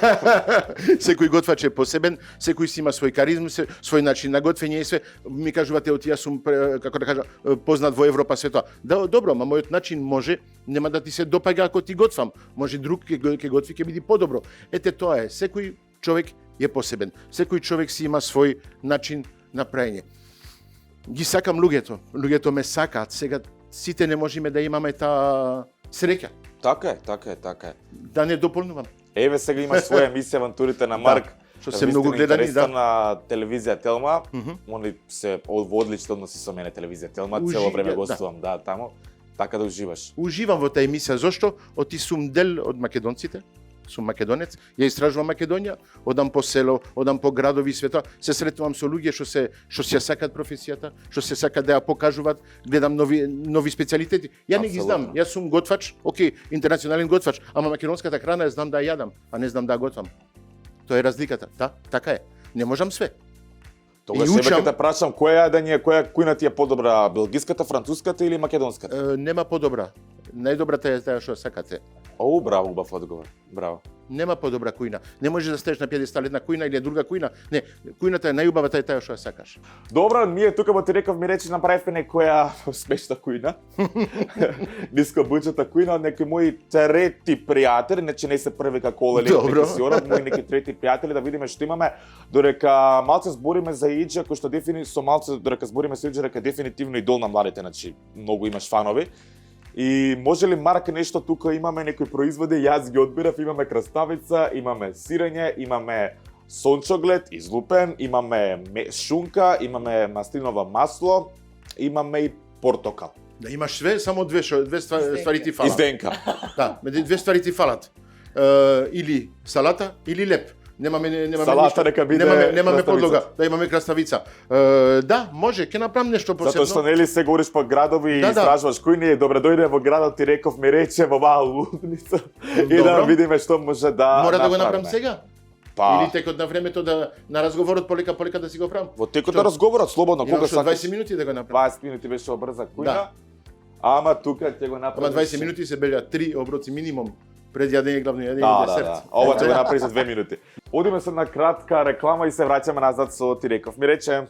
те Секој готвач е посебен, секој си има свој каризм, свој начин на готвење и све. Ми кажувате од јас сум како да кажа познат во Европа све тоа. Да, добро, ама мојот начин може нема да ти се допаѓа ако ти готвам. Може друг ќе готви ќе биде подобро. Ете тоа е, секој човек е посебен. Секој човек си има свој начин на праење. Ги сакам луѓето. Луѓето ме сакаат. Сега сите не можеме да имаме таа среќа. Така е. Да не дополнувам. Еве сега имаш своја емисија Авантурите на Марк. Што се многу гледани, интересна да. на телевизија Телма. Они се во одлични односи со мене телевизија Телма, цело време да. гостувам, да, таму. Така да уживаш. Уживам во таа емисија, зошто? Оти сум дел од македонците, сум македонец, ја истражувам Македонија, одам по село, одам по градови и света, се сретнувам со луѓе што си ја сакаат професијата, што се сакаат да ја покажуваат, гледам нови специјалитети. Ја не ги знам, јас сум готвач, окей, интернационален готвач, ама македонската храна ја знам да ја јадам, а не знам да ја готвам. Тоа е разликата, да, така е. Не можам све. Тогаш И себе учам- ќе те прашам која јадење, која кујна ти е подобра, белгиската, француската или македонската? Нема подобра. Најдобрата е таа што сакате. О, браво, убав одговор. Браво. Нема подобра кујна. Не можеш да стаеш на пиедестал една кујна или друга кујна. Не, кујната е најубавата е таа што ја сакаш. Добро, ние тука во ти реков ми речи направивме некоја смешна кујна. Нискобуџата кујна од некои мои трети пријатели, значи не се први како Оле Добро. Лексиоров, мои неки трети пријатели да видиме што имаме, додека малце збориме за Иџа, кој што со малце додека збориме со Иџа, дека дефинитивно идол на младите, значи многу имаш фанови. И може ли Марк нешто тука имаме некои производи, јас ги одбирав, имаме краставица, имаме сирење, имаме сончоглед излупен, имаме шунка, имаме маслинова масло, имаме и портокал. Да имаш све, само две ствари ти И фалат. зdenka. Да, две ствари ти фалат. Или салата, или леп. Немаме Салата ништо. нека биде Немаме краставица. подлога, да имаме краставица. Да, може, ќе направам нешто посебно. Затоа што нели се говориш по градови и Да, да. истражуваш кој не е добре дојде во градот ти реков ми рече во оваа лудница и да Добро. видиме што може да Мора да го направиме. направам сега. Па, Или текот на времето да на разговорот полека да си го правам. во текот Што? на разговорот слободно Имам кога што сакаш. 20 минути да го направам. 20 минути беше обрза кујна. Да. Ама тука ќе го Ама направиш. 20 минути се белја 3 оброци минимум пред јадење главно јадење Да, и да, десерт. да. Ова ќе го направи за 2 минути. Одиме се на кратка реклама и се враќаме назад со Ти реков ми рече.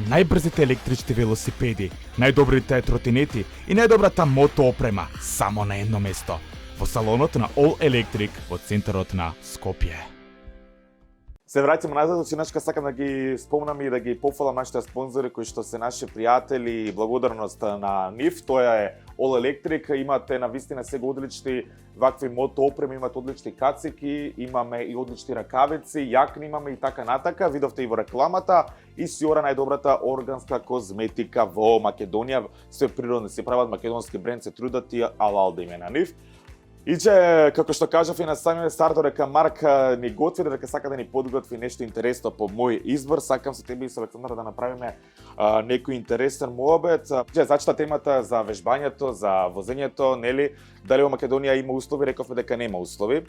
Најбрзите електрични велосипеди, најдобрите тротинети и најдобрата мотоопрема само на едно место. Во салонот на All Electric во центарот на Скопје. Се враќаме назад, очинашка сакам да ги спомнам и да ги пофалам нашите спонзори кои што се наши пријатели и благодарност на нив. Тоа е All Electric, имате на вистина сега одлични вакви мотоопреми, имате одлични кацики, имаме и одлични ракавици, јакни имаме и така натака. Видовте и во рекламата и Сиора најдобрата органска козметика во Македонија. Се природни се прават, македонски бренд се трудат и алал да име на нив. Иџе, како што кажав и на самиот старт, дека Марк ни готви, дека сака да ни подготви нешто интересно по мој избор. Сакам со тебе и со Александар да направиме некој интересен муабет. Зачита темата за вежбањето, за возењето, нели? Дали во Македонија има услови? Рековме дека нема услови.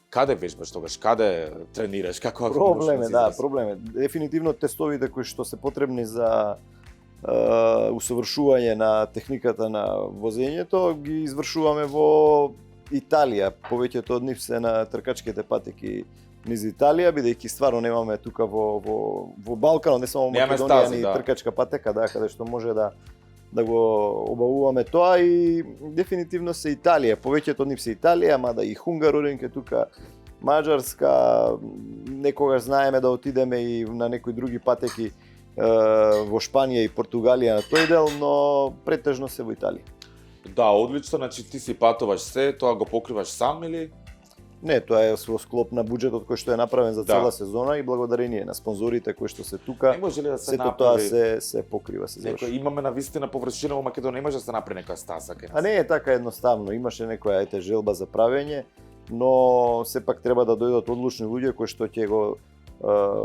Каде вежбаш тогаш? Каде тренираш? Како Проблем е, да, проблем е. Дефинитивно тестовите кои што се потребни за усовршување на техниката на возењето ги извршуваме во Италија. Повеќето од нив се на тркачките патеки низ Италија, бидејќи стварно немаме тука во Балканот, не само во Немаме Македонија, стази, ни да. тркачка патека, да, каде што може да го обавуваме тоа и дефинитивно се Италија. Повеќето од нив се Италија, мада и Хунгароринг е тука, Маđарска, некогаш знаеме да отидеме и на некои други патеки во Шпанија и Португалија на тој дел, но претежно се во Италија. Да, одлично, значи ти си патуваш се, тоа го покриваш сам или? Не, тоа е во склоп на буџетот кој што е направен за Да. цела сезона и благодарение на спонзорите кои што се тука. Не може ли да се Сето тоа направи? се покрива, се Некој завршува. имаме на вистина површина во Македонија, може да се направи некоја стаса кај нас. А не е така едноставно, имаше некоја желба за правење, но сепак треба да дојдат одлучни луѓе кои што ќе го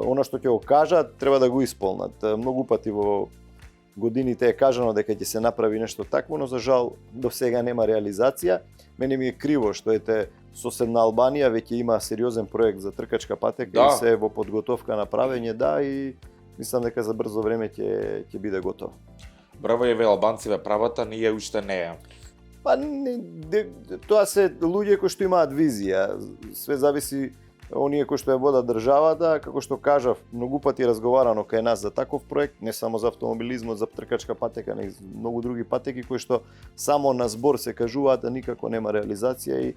она што ќе го кажат, треба да го исполнат. Многу пати во годините е кажано дека ќе се направи нешто такво, но за жал до сега нема реализација. Мене ми е криво што ете соседна Албанија веќе има сериозен проект за тркачка патека Да. и се во подготовка на правење, да, и мислам дека за брзо време ќе биде готово. Браво еве албанциве правата, ние уште не е. Па тоа се луѓе кои што имаат визија. Све зависи оние кои што ја водат државата, како што кажав, многу пати разговарано кај нас за таков проект, не само за автомобилизмот, за тркачка патека, но и многу други патеки кои што само на збор се кажуваат, а никако нема реализација и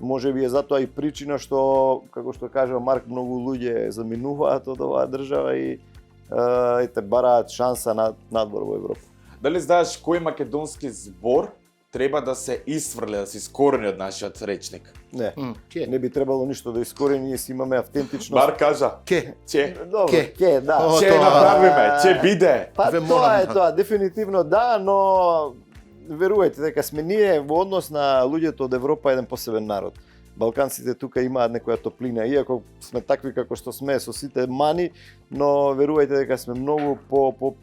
можеби е затоа и причина што, како што кажа Марк, многу луѓе заминуваат од оваа држава и бараат шанса надвор во Европа. Дали знаеш кој македонски збор треба да се исфрле, да се искорени од нашиот речник? Не, Ке. не би требало ништо да искорени, ние си имаме автентичност. Бар кажа, Ке. че, Добро, Ке. ке, да. О, че тоа- направиме, че биде. Па Ве тоа морам е да- тоа, дефинитивно да, но верувајте дека сме ние во однос на луѓето од Европа еден посебен народ. Балканците тука имаат некоја топлина, иако сме такви како што сме со сите мани, но верувајте дека сме многу по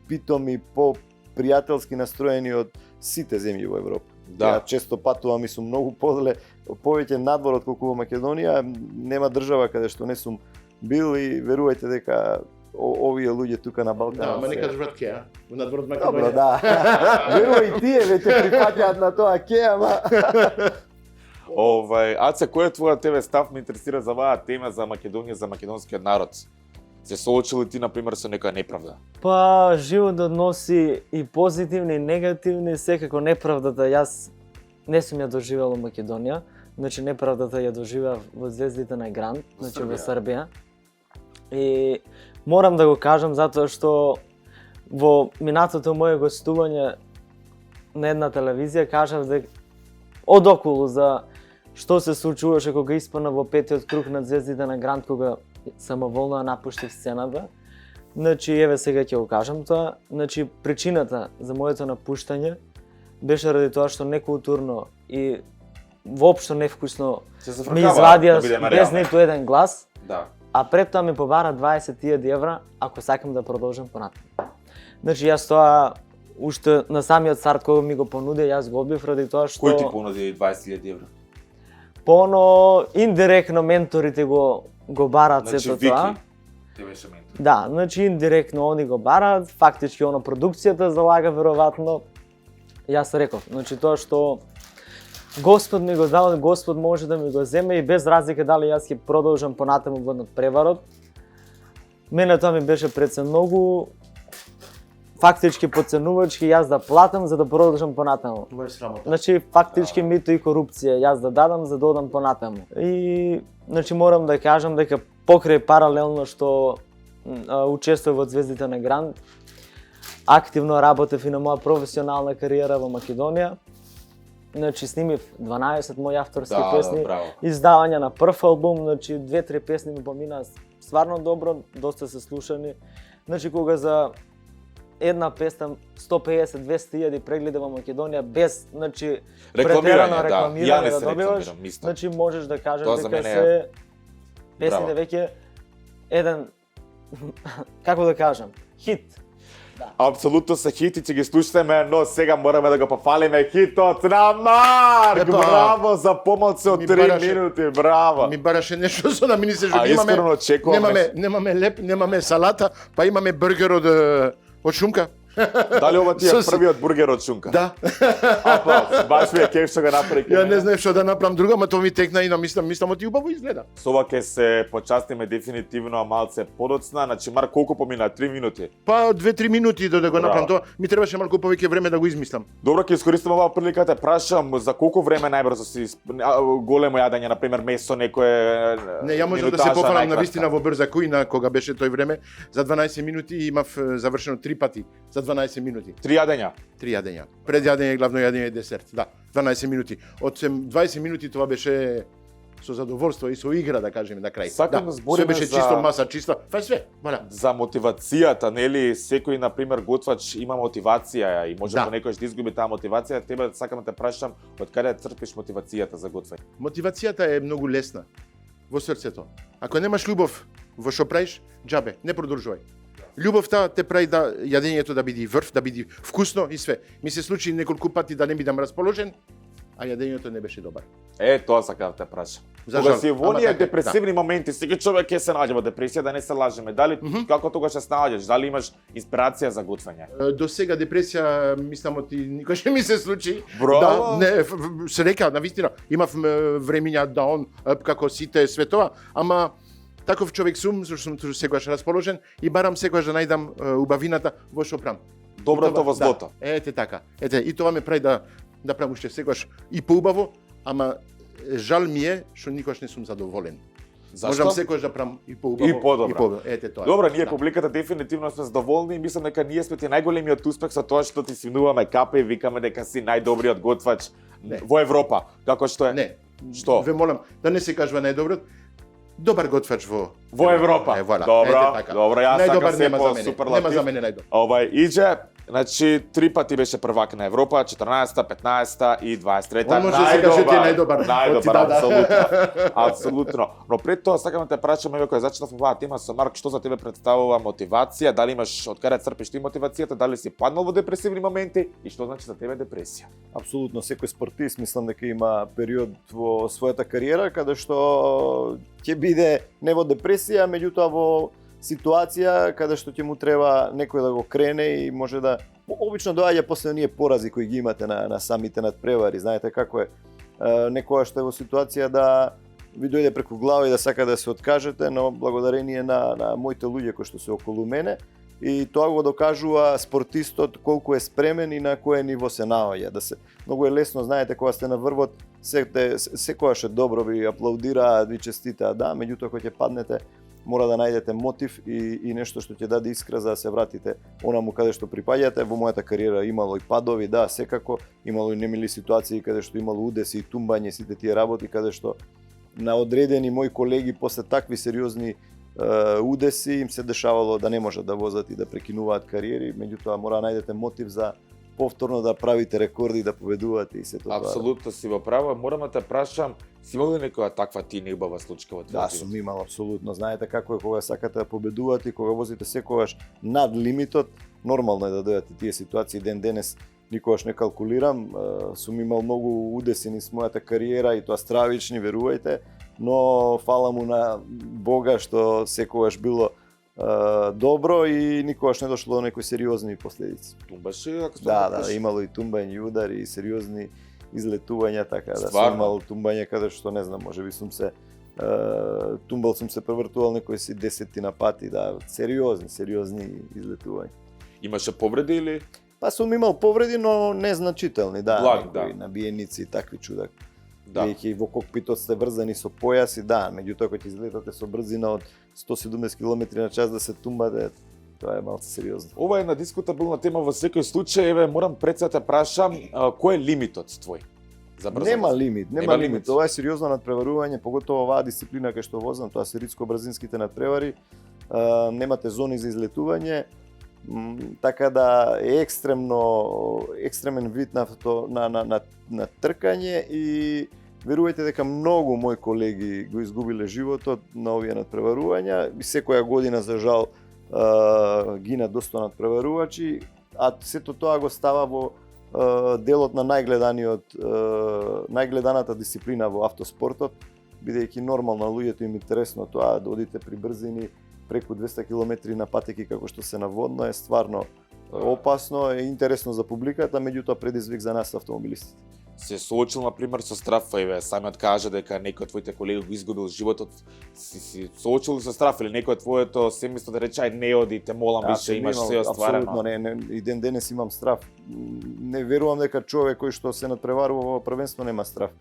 питоми, по пријателски настроени од сите земји во Европа. Да. Ја често патувам и сум многу повеќе надвор отколку во Македонија, нема држава каде што не сум бил и верувајте дека овие луѓе тука на Балканот. Да, ама не се- кажеш брат ке, а? Во надвор од Добро, Македонија. да. Верувај и тие веќе прифаќаат на тоа ке, ама Аце, кој е твојот тебе став, ме интересира за оваа тема за Македонија, за македонскиот народ? Се соочил ли ти, например, со некоја неправда? Па, животот носи и позитивни и негативни, секако неправдата. Јас не сум ја доживел во Македонија. Значи неправдата ја доживеав во Звездите на Гранд, значи во Србија. Србија. И морам да го кажам затоа што во минатото мое гостување на една телевизија кажав дека од околу за што се случуваше кога испадна во петиот круг на Звездите на Гранд, кога самоволно напуштив сцената. Значи, еве сега ќе го кажам тоа. Значи, причината за моето напуштање беше ради тоа што некултурно и воопшто невкусно Се ми зафркава, извадија да бидеме без реални. ниту еден глас, Да. а пред тоа ми побара 20.000 евра ако сакам да продолжам понатаму. Значи, јас тоа уште на самиот старт кога ми го понуди, јас го одбив ради тоа што Кој ти понуди 20.000 евра? поно индиректно менторите го бараат Значи, сето Вики, тоа. ти беше ментор. Да, значи индиректно они го бараат, фактички оно продукцијата залага веројатно. Јас реков, значи тоа што Господ ми го дал, Господ може да ми го земе и без разлика дали јас ќе продолжам понатаму во надпреварот. Мене тоа ми беше пред се многу фактички подценувачки јас да платам за да продолжам понатаму. Това е срамота. Значи фактички мито и корупција јас да дадам за да одам понатаму. И значи морам да кажам дека покрај паралелно што учествував во Звездите на Гранд, активно работев и на моја професионална кариера во Македонија. Значи снимив 12 мои авторски песни, браво. издавање на прв албум, значи 2-3 песни ми поминаа стварно добро, доста се слушани. Значи кога за една песна 150-200 илјади прегледи во Македонија без значи претерано Рекламирање, да. Ја рекламирање не да се добиваш, рекламирам, исто. значи можеш да кажеш Тоа за дека мене е- се песните Браво. веќе еден како да кажам, хит. Апсолутно се хити, ќе ги слушаме, но сега мораме да го пофалиме хитот на Марк! Ето, Браво за помалку од ми 3 бараше- минути, браво! Ми бараше нешто за да ми не се А жуди. искрено очекувам Немаме леп, немаме салата, па имаме бургер од шумка. Дали ова ти е Со- првиот бургер од шунка? Да. Аплауз, баш ми е кеф што го направи. Ја не знаев што да направам друго, ама тоа ми текна и мислам оти убаво изгледа. Со ова ќе се почастиме дефинитивно, а малце подоцна. Значи, Марк, колку помина? 3 минути. Па 2-3 минути да го Браво. направам тоа. Ми требаше малку повеќе време да го измислам. Добро, ќе искористам оваа прилика да те прашам за колку време најбрзо си големо јадење, на пример месо, некое Не, ја можам да се пофалам на вистина во брза кујна кога беше тој време. За 12 минути имав завршено 3 пати за 12 минути. 3 јадења. 3 јадења. Пред јадење, главно јадење и десерт. Да, 12 минути. Од 20 минути тоа беше со задоволство и со игра, да кажеме, на крај. Сакам да Се збориме беше за- чисто, маса чиста. Па све, валя. За мотивацијата, нели, секој на пример готвач има мотивација и може Да. понекогаш да изгуби таа мотивација, тебе сакам да те прашам од каде црпиш мотивацијата за готвење? Мотивацијата е многу лесна во срцето. Ако немаш љубов во што правиш, џабе, не продолжувај. Љубовта те прави да јадењето да биде врв, да биде вкусно и све. Ми се случи неколку пати да не бидам расположен, а јадењето не беше добар. Тоа сакам да те прашам. За Кога жал, си во ама оние така е, депресивни моменти, секој човек ќе се најде во депресија, да не се лажеме. Дали како тогаш се наоѓаш? Дали имаш инспирација за готвење? До сега депресија, мислам, оти никош не ми се случи. Браво! Да, не, среќа, навистина, имав времиња да он, како сите све тоа, ама таков човек сум, зашто сум секогаш расположен и барам секогаш да најдам убавината во што правам. Доброто во злото. Да, ете така. Ете, и тоа ме прави да правам уште секогаш и поубаво, ама жал ми е што никош не сум задоволен. Зашто? Можам секогаш да правам и поубаво. И подобро. Ете тоа. Добро, ние Да. публиката дефинитивно сме задоволни и мислам дека ние сме ти најголемиот успех со тоа што ти свинуваме капа и викаме дека си најдобриот готвач Не. во Европа. Како што е? Не. Што? Ве молам да не се кажува најдоброт. Добар готвач во Европа. вуала. Добро, Ете така. добро, јас Најдобар сакам се нема по за мене. суперлатив. Нема за мене најдобар. Иđе, значи 3 пати беше првак на Европа, 14-та, 15-та и 23-та. Он може да се каже ти е најдобар. Најдобар, Оти, да, да. апсолутно. Апсолутно. Но пред тоа сакам да те прашам, еве кога зачнав оваа тема со Марк, што за тебе представува мотивација? Дали имаш од каде црпиш ти мотивацијата? Дали си паднал во депресивни моменти и што значи за тебе депресија? Апсолутно, секој спортист мислам дека има период во својата кариера каде што ќе биде не во депресија, меѓутоа во ситуација каде што ќе му треба некој да го крене и може да обично доаѓа после оние порази кои ги имате на самите надпревари, знаете како е. Некоја што е во ситуација да ви дојде преку глава и да сака да се откажете, но благодарение на моите луѓе кои што се околу мене, и тоа го докажува спортистот колку е спремен и на кое ниво се наоѓа. Многу е лесно, знаете, кога сте на врвот, секогаш е добро, ви аплаудираат, ви честитаат, да, меѓутоа кога ќе паднете, мора да најдете мотив и нешто што ќе даде искра за да се вратите онаму каде што припаѓате. Во мојата кариера имало и падови, да, секако, имало и немили ситуации каде што имало удеси и тумбање, сите тие работи каде што на одредени мои колеги после такви сериозни удеси им се дешавало да не можат да возат и да прекинуваат кариери, меѓутоа мора да најдете мотив за повторно да правите рекорди, да победувате и се тоа. Апсолутно си во право. Морам да те прашам, си имал ли некоја таква ти неубава случка во твојот Да, живот? сум имал апсолутно. Знаете како е кога сакате да победувате и кога возите секогаш над лимитот, нормално е да дојдат тие ситуации. Ден денес никогаш не калкулирам. Сум имал многу удеси низ мојата кариера и тоа стравични, верувајте, но фала му на Бога што секогаш било добро и никогаш не дошло до некои сериозни последици. Тумбаше, ако сте Да, имало и тумбања, удари и сериозни излетувања, така да Стварно? сум имал тумбање каде што не знам, можеби сум се тумбал сум се превртувал некои си 10 пати, да, сериозни излетувања. Имаше повреди или? Па сум имал повреди, но незначителни, да, Благ, некои да. набиеници и такви чудак. Да. Бидејќи во кокпитот сте врзани со појаси, да, меѓутоа кога ќе излетате со брзина од 170 км на час да се тумбате, тоа е малку сериозно. Ова е една дискутабилна тема во секој случај. Еве, морам пред се да те прашам, кој е лимитот твој за брзина? Нема лимит, Нема нема лимит. лимит. Ова е сериозно надпреварување, поготово оваа дисциплина кај што возам, тоа се ридско-брзинските надпревари. Немате зони за излетување, така да е екстремен вид на тркање и верувајте дека многу мои колеги го изгубиле животот на овие надпреварувања и секоја година за жал гинат доста надпреварувачи, а сето тоа го става во делот на најгледаната дисциплина во автоспортот, бидејќи нормално луѓето им интересно тоа да одите при брзини преку 200 км на патеки како што се наводно е стварно опасно, е интересно за публиката, меѓутоа предизвик за нас автомобилистите. Се соочил, например, со страф, еве, самиот кажа дека некој од твоите колеги го изгубил животот, си соочил со страф или некој од твоето семејство да рече, ај не оди, те молам, више имаш се остварено. Апсолутно не, и ден денес имам страф. Не верувам дека човек кој што се надпреварува во првенство нема страф.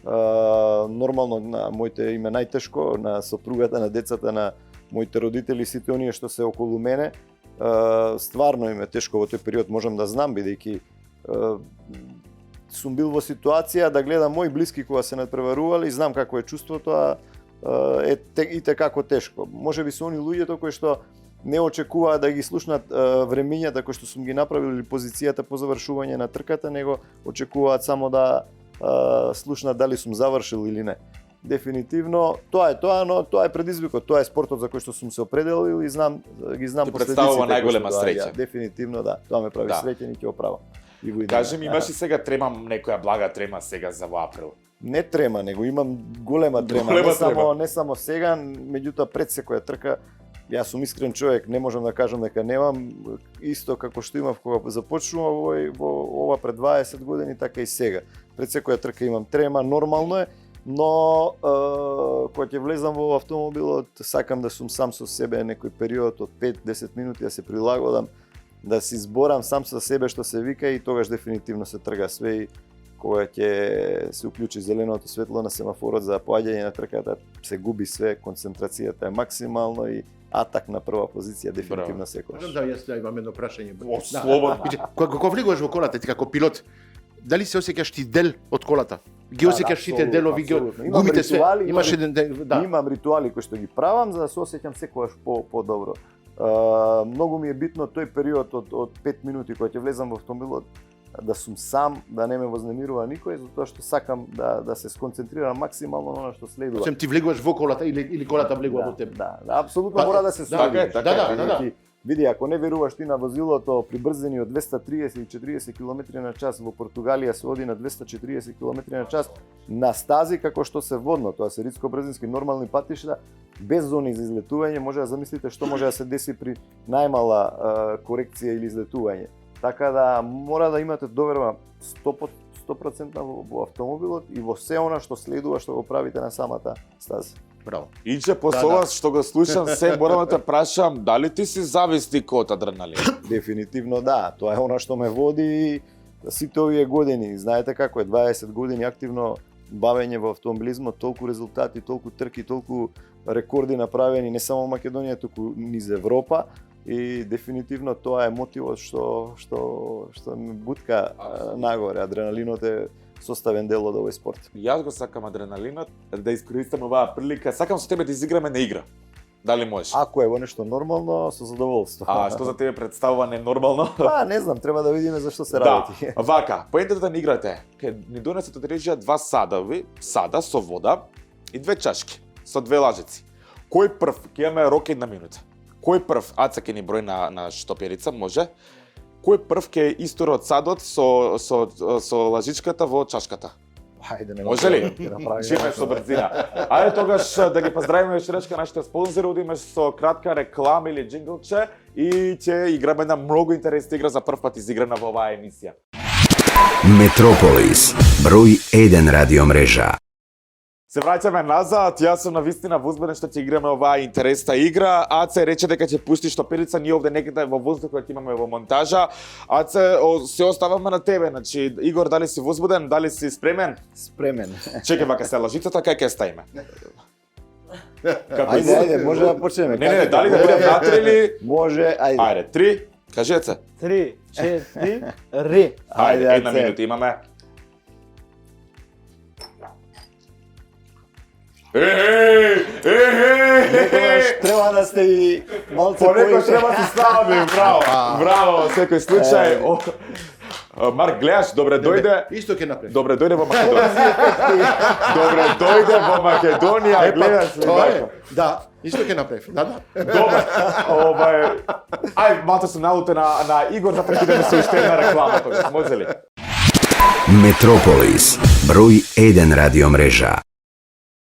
Нормално на моите име најтешко, на сопругата, на децата, на моите родители, сите оние што се околу мене, стварно им е тешко во тој период, можам да знам, бидејќи сум бил во ситуација да гледам мои блиски кога се надпреварувале и знам како е чувството, а и како тешко. Можеби се они луѓето кои што не очекуваат да ги слушнат времињата кои што сум ги направил или позицијата по завршување на трката, него очекуваат само да слушнат дали сум завршил или не. Дефинитивно, тоа е тоа, но тоа е предизвикот, тоа е спортот за кој што сум се определил и знам Ти последиците. представува најголема кои што среќа. доаѓаат. Дефинитивно да, тоа ме прави Да. среќен и ќе оправам. Кажи ми, имаш ли сега трема, некоја блага трема сега за во април? Не трема, него имам голема трема, не само сега, меѓутоа пред секоја трка. Јас сум искрен човек, не можам да кажам дека немам, исто како што имав кога започнував во ова пред 20 години, така и сега. Пред секоја трка имам трема, нормално е, но кога ќе влезам во автомобилот, сакам да сум сам со себе некој период од 5-10 минути да се прилагодам, да си зборам сам со себе што се вика и тогаш дефинитивно се трга све и кога ќе се уклучи зеленото светло на семафорот за поаѓање на трката, се губи све, концентрацијата е максимално и атак на прва позиција дефинитивно секогаш. Можам да јас имам едно прашање. Слободно. Кога влегуваш во колата ти како пилот, дали се осеќаш ти дел од колата? Ги осеќаш сите делови, ги гумите све. Имаш еден да. Имам ритуали кои што ги правам за да се осеќам секогаш подобро. Многу ми е битно тој период од 5 минути кога ќе влезам во автомобилот да сум сам, да не ме вознемирува никој, затоа што сакам да се сконцентрирам максимално на она што следува. Сем ти влегуваш во колата или колата влегува во тебе. Да, апсолутно мора да се така следи. е. Да. Види, ако не веруваш ти на возилото при брзини од 230 или 40 км на час, во Португалија се оди на 240 км на час на стази како што се водно, тоа се ридско-брзински нормални патишта, без зони за излетување, може да замислите што може да се деси при најмала корекција или излетување. Така да мора да имате доверба 100% во автомобилот и во се она што следува што го правите на самата стаза. Браво. Инче, после ова што го слушам, се морам да те прашам, дали ти си зависник од адреналин? Дефинитивно да, тоа е она што ме води сите овие години, знаете како е, 20 години активно бавење во автомобилизмот, толку резултати, толку трки, толку рекорди направени не само во Македонија, туку низ Европа, и дефинитивно тоа е мотивот што ме бутка нагоре. Адреналинот е составен дел од овој спорт. Јас го сакам адреналинот, да искористам оваа прилика. Сакам со тебе да изиграме на игра. Дали можеш? Ако е во нешто нормално, со задоволство. А што за тебе представува ненормално? Па, не знам, треба да видиме зашто се Да, работи. вака, поентата на играта е, ке ни донесат од режија 2 сада со вода и 2 чашки со 2 лажици. Кој прв, ќе имаме рок 1 минута. Кој прв, Аца ќе ни брои на штоперица, може. Кој прв ќе истора од садот со лажичката во чашката? Хајде, не Може ли? ќе направиме Чеме нешто. со брзина. Ајде тогаш да ги поздравиме широка нашите спонзори, да имаш со кратка реклама или джинглче и ќе играме една многу интересна игра за прв пат изиграна во оваа емисија. Метрополис, број 1 радиомрежа. Се враќаме назад, јас сум навистина возбуден што ќе играме оваа интересна игра. Аце рече дека ќе пусти штоперица, ние овде некаде во воздухот ќе имаме во монтажа. Аце, се оставаме на тебе, значи Игор, дали си возбуден, дали си спремен? Спремен. Чекај вака се лажицата, кај ќе ставиме? Како Ајде, може да почнеме. Не, дали да бидем натре или... Може, ајде. Ајде, 3, кажете. 3, 4, ри. Ајде, 1 Аце. минута имаме. Некогаш треба да сте и малце Понекој поише. треба да се стави, браво, браво, во секој случај. Марк, гледаш, добре дојде. Исто ќе направи. Добре дојде во Македонија. Добре дојде во Македонија, гледаш ли Тоа е. бака? Да, исто ќе направи. Да. Добре. Ај, малку сум налутен на Игор, затоа ќе идеме со уште една реклама тогаш, може ли? Метрополис, број 1 радиомрежа.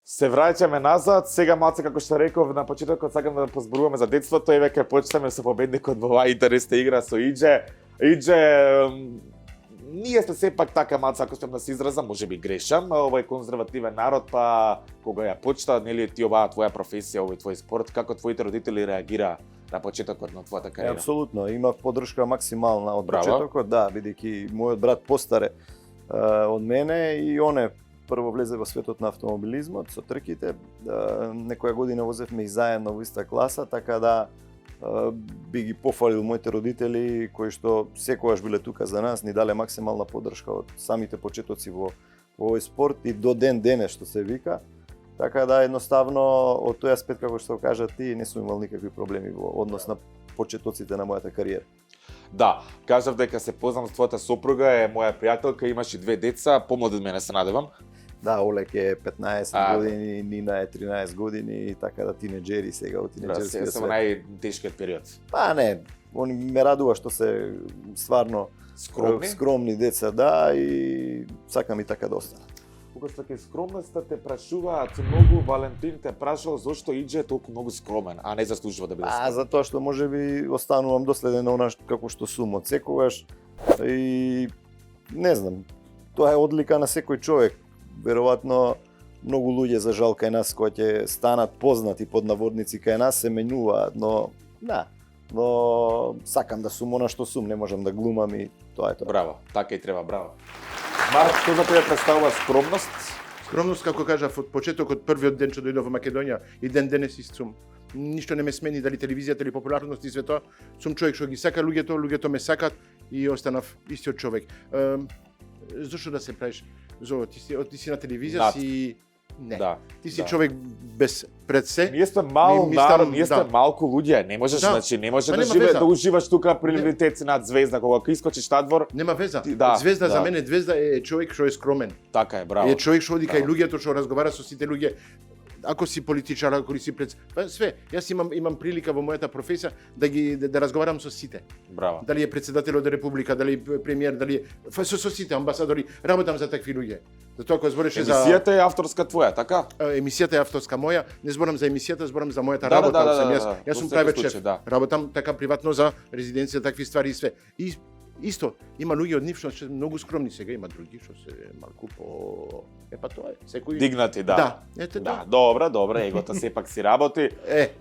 Се враќаме назад, сега малце како што реков на почетокот сакам да позборуваме за детството и веќе почнеме со победникот во оваа интересна игра со Идже. Идже, ние сме сепак така малце, ако сум да се изразам, можеби грешам, овој конзервативен народ, па кога ја почна, нели ти оваа твоја професија, овој твој спорт, како твоите родители реагира на почетокот на твојата кариера? Апсолутно, имав поддршка максимална од Браво. почетокот, да, бидејќи мојот брат постаре од мене и оне прво влезе во светот на автомобилизмот со трките. Некоја година возевме и заедно во иста класа, така да би ги пофалил моите родители кои што секогаш биле тука за нас, ни дале максимална поддршка од самите почетоци во овој спорт и до ден денес што се вика. Така да едноставно од тој аспект како што кажа ти не сум имал никакви проблеми во однос на почетоците на мојата кариера. Да, кажав дека се познам с твојата сопруга, е моја пријателка, имаш и 2 деца, помлади од мене се надевам. Да, Олег е 15 А, години, Нина е 13 години, така да тинеџери сега во Да, тинеџерскиот се во свет. најтешкиот период. Па не, он ме радува што се стварно Скромни? скромни деца, да, и сакам и така да останат. Кога што ке скромноста те прашуваат многу, Валентин те прашал зошто Идже е толку многу скромен, а не заслужува да биде А скромен. затоа што можеби останувам доследен на она како што сум од секогаш и не знам, тоа е одлика на секој човек. Веројатно многу луѓе за жал кај нас кои ќе станат познати под наводници кај нас се менуваат, но да, но сакам да сум она што сум, не можам да глумам и тоа е тоа. Браво, така и треба, браво. Марк, што за тебе представува скромност? Скромност, како кажав, од почетокот, првиот ден што дојдов во Македонија и ден денес сум. Ништо не ме смени, дали телевизијата или популярност и све тоа. Сум човек што ги сака луѓето, луѓето ме сакат и останав истиот човек. Зошто да се правиш? Зо, ти си на телевизија, Да. си... Не. Да. Ти си да. човек без пред се. Ние сме мал Ми народ, ставам- ние сме да. малку луѓе, не можеш, Да. значи, не можеш Па да, нема живе, веза. да уживаш тука приоритет над звезда, кога искочиш надвор, Нема веза. Да, Звезда да. за мене, звезда е човек што е скромен. така е, браво. Е човек што оди кај Браво. луѓето, што разговара со сите луѓе. Ако си политичар, ако си пред све, јас имам прилика во мојата професија да разговарам со сите. Браво. Дали е председател од република, дали е премиер, дали е со сите амбасадори, работам за такви луѓе. Затоа кога збореше за Емисијата е авторска твоја, така? емисијата е авторска моја, не зборам за емисијата, зборам за мојата Да, работа. да, сам да, јас, да, јас во сум секој private случај, шеф. да. Работам така приватно за резиденција, такви ствари и све. И исто, има луѓе од нив што се многу скромни сега, има други што се малку по тоа е. Секој Дигнати, да. Да, ете Да, тоа. добро, егото сепак си работи. Е,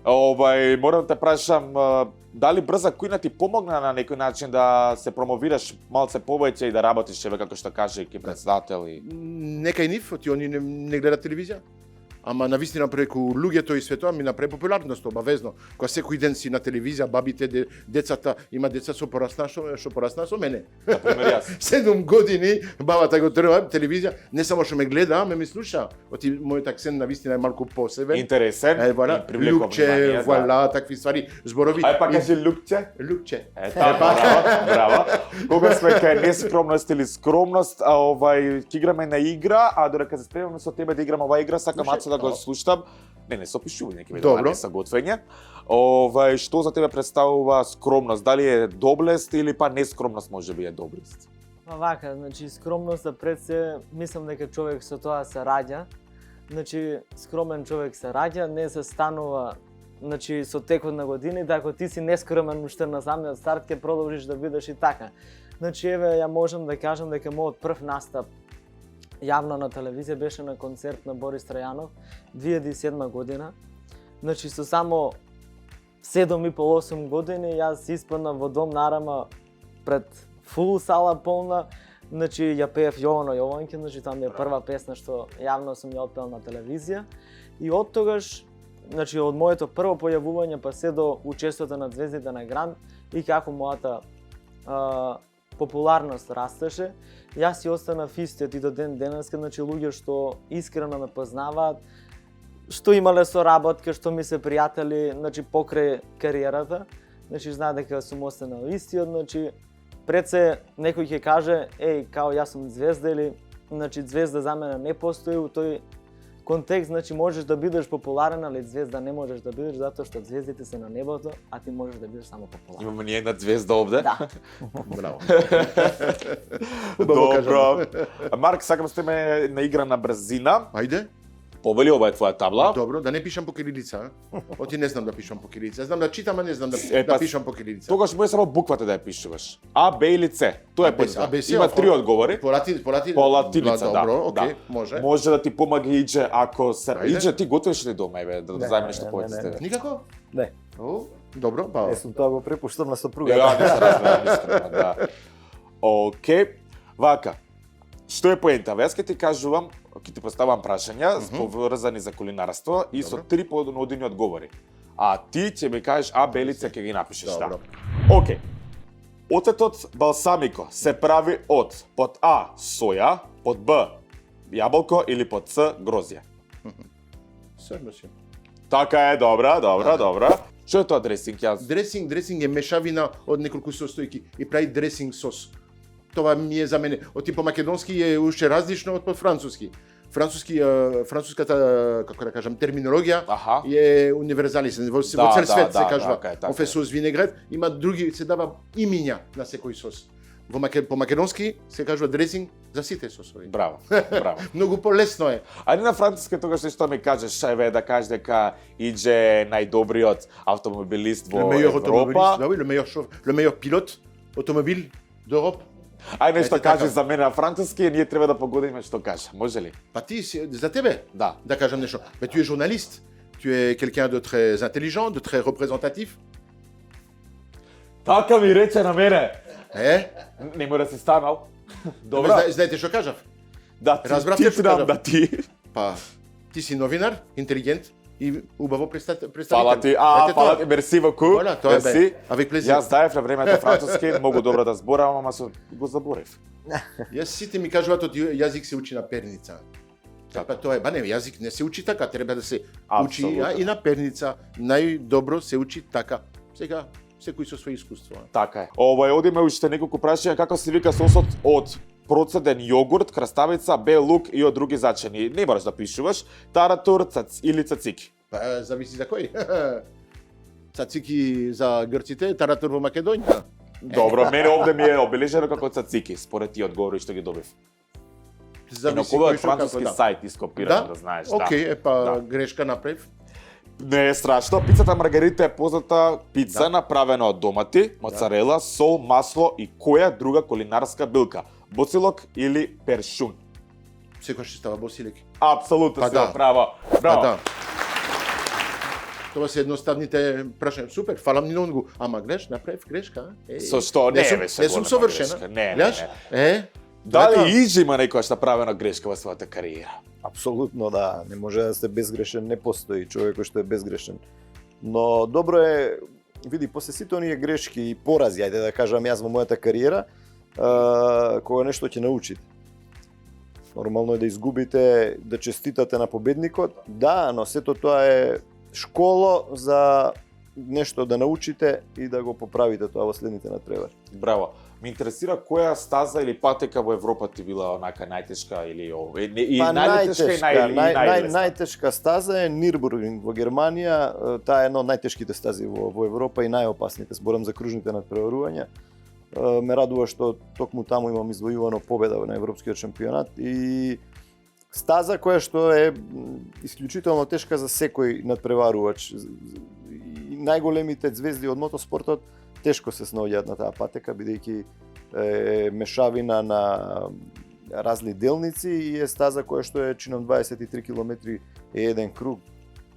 Морам да те прашам, дали брза кујна ти помогна на некој начин да се промовираш малце повеќе и да работиш еве како што каже ки председател и некај нив, они не гледаат телевизија. Ама навистина преку луѓето и светот ми направи популярност обавезно. Кога секој ден си на телевизија, бабите, децата, има деца што порасна со мене. например јас. 7 години бабата го трва телевизија, не само што ме гледа, ме ми слуша. Оти мојот акцент навистина е малку посебен. Интересен Вала, и привлекува Лукче, внимание, вуала, такви ствари, зборови. Ај па кажи Лукче. Лукче. Браво. Кога сме кај нескромност или скромност, ќе играме на игра, а додека се спремаме со тебе да играме оваа игра, сакам Ацо да го слушам. Не со пишување, ќе ми Добро. не са готвење. Што за тебе представува скромност? Дали е доблест или па нескромност можеби е доблест? Па вака, значи скромноста пред се, мислам дека човек со тоа се раѓа. Значи скромен човек се раѓа, не се станува значи со текот на годините, ако ти си нескромен уште на самиот старт ќе продолжиш да бидеш и така. Значи еве ја можам да кажам дека мојот прв настап јавно на телевизија беше на концерт на Борис Трајанов 2007 година. Значи со само 7,5-8 години јас испаднав во Дом на Арама пред фул сала полна. Значи ја пеев Јовано Јованке, значи тоа ми е прва песна што јавно сум ја отпеал на телевизија. И од тогаш, значи од моето прво појавување па се до учеството на Звездите на Гранд и како мојата популарност растеше, јас си останав истиот и до ден денеска, значи луѓе што искрено ме познаваат, што имале соработка, што ми се пријатели, значи покрај кариерата, значи знаат дека сум останал истиот, значи пред се некој ќе каже, еј, као јас сум звезда или значи звезда за мене не постои у тој контекст, значи можеш да бидеш популарен, али звезда не можеш да бидеш затоа што звездите се на небото, а ти можеш да бидеш само популарен. Имаме ни една звезда овде. Да. Браво. Добро. Марк, сакам сте ме на игра на брзина. Ајде. Повели, ова е твоја табла. Добро, да не пишам по кирилица. Оти не знам да пишам по кирилица. Знам да читам, а не знам да, Па, да пишам по кирилица. Тогаш може само буквата да ја пишуваш. А, Б или С. Тоа е појдно. А, Б, С, Има офа. три одговори. По Латиница, да. Добро, окей, Да. може. Може да ти помага Иđe ако се Ајде. Иđe, ти готвиш ли дома еве да Не, зајме нешто не, повеќе не, с тебе? Никако? Не. О, добро, па. Јас сум тоа го препуштам на Ја сопругата. не се разбирам искрено, да. Океј. Вака. Што е поента? Јас ќе ти кажувам, ќе ти поставам прашања поврзани за кулинарство и со Добро. три понудени одговори. А ти ќе ми кажеш А, Б или С, ќе ги напишеш Добро. таа. Океј. Оцетот балсамико се прави од под А соја, под Б јаболко или под С грозје. Сврно си. Така е, добра. Што е тоа дресинг? Јас Дресинг е мешавина од неколку состојки и прави дресинг сос. Тоа ми е за мене. Оти по македонски е уште различно од по француски. Француската, како да кажам, терминологија Аха. е универзалисен. Во Да, цел свет да, се кажува. така е. Ове сос винегрет, има други, се дава имиња на секој сос. По македонски се кажува дресинг за сите сосови. Браво. Многу полесно е. Ајде на француски тогаш што ми кажеш, еве да кажеш дека Иđe најдобриот автомобилист во Le meilleur Европа. automobiliste, bah oui, le meilleur pilote automobile d'Europe. Ај нешто Ете така. кажеш за мене на француски и ние треба да погодиме што кажа. Може ли? Па ти за тебе Да. да кажам нешто. Mais tu es journaliste, tu es quelqu'un de très intelligent, de très représentatif. Така ми рече на мене. Не Нема да се станал. Добра. Знаете што кажав? Да, разбравте ти што дам кажав? да ти. Па ти си новинар, интелигент и убаво представител. Фала ти. Фала ти, мерси воку. Voilà, тоа е Мерси. бе. Avec plaisir. Јас знаев на времето француски, многу добро да зборам, ама го заборев. Јас сите ми кажуваат од јазик се учи на перница. Па тоа е, ба не, јазик не се учи така, треба да се учи Апсолутно. и на перница. Најдобро се учи така. Сега секој со своји искуства. Така е. Одиме уште неколку прашања, како се вика сосот од процеден јогурт, краставица, бел лук и од други зачини. Не мораш да пишуваш, таратур, или цацики. Па зависи за кој. Цацики за грците, таратур во Македонија. Добро, мене овде ми е обележено како цацики, според ти одговори што ги добив. И на Зависи кој од кој што како француски да. сајт ископирано, да знаеш. Океј, да. е па Да. грешка направив. Не е страшно. Пицата Маргарита е позната пица направена од домати, моцарела, сол, масло и која друга кулинарска билка? Боцилок или першун? Секогаш ќе става босилек. Апсолутно Па си да. право. Па Браво. да. Тоа се едноставните прашања. Супер, фалам ни многу. Ама гледаш, направив грешка. Со што не сум- беше не сум голема совршена. грешка. Не, Гледаш? Дали тоа. Иджи има некојаш направена грешка во својата кариера? Апсолутно да, не може да сте безгрешен, не постои човек кој што е безгрешен. Но добро е, види, после сите оние грешки и порази, ајде да кажам јас во мојата кариера, кога нешто ќе научите. Нормално е да изгубите, да честитате на победникот, да, но сето тоа е школа за нешто да научите и да го поправите тоа во следните надпревари. Браво. Ме интересира која стаза или патека во Европа ти била онака најтешка или и најтешка и најлесна? Најтешка стаза е Нирбургринг во Германија. Таа е една од најтешките стази во Европа и најопасните. Зборам за кружните надпреварувања. Ме радува што токму таму имам извојувано победа на европскиот шампионат и стаза која што е исклучително тешка за секој надпреварувач. И најголемите звезди од мотоспортот тешко се снаоѓаат на таа патека, бидејќи е мешавина на разни делници и е стаза која што е чином 23 километри е еден круг.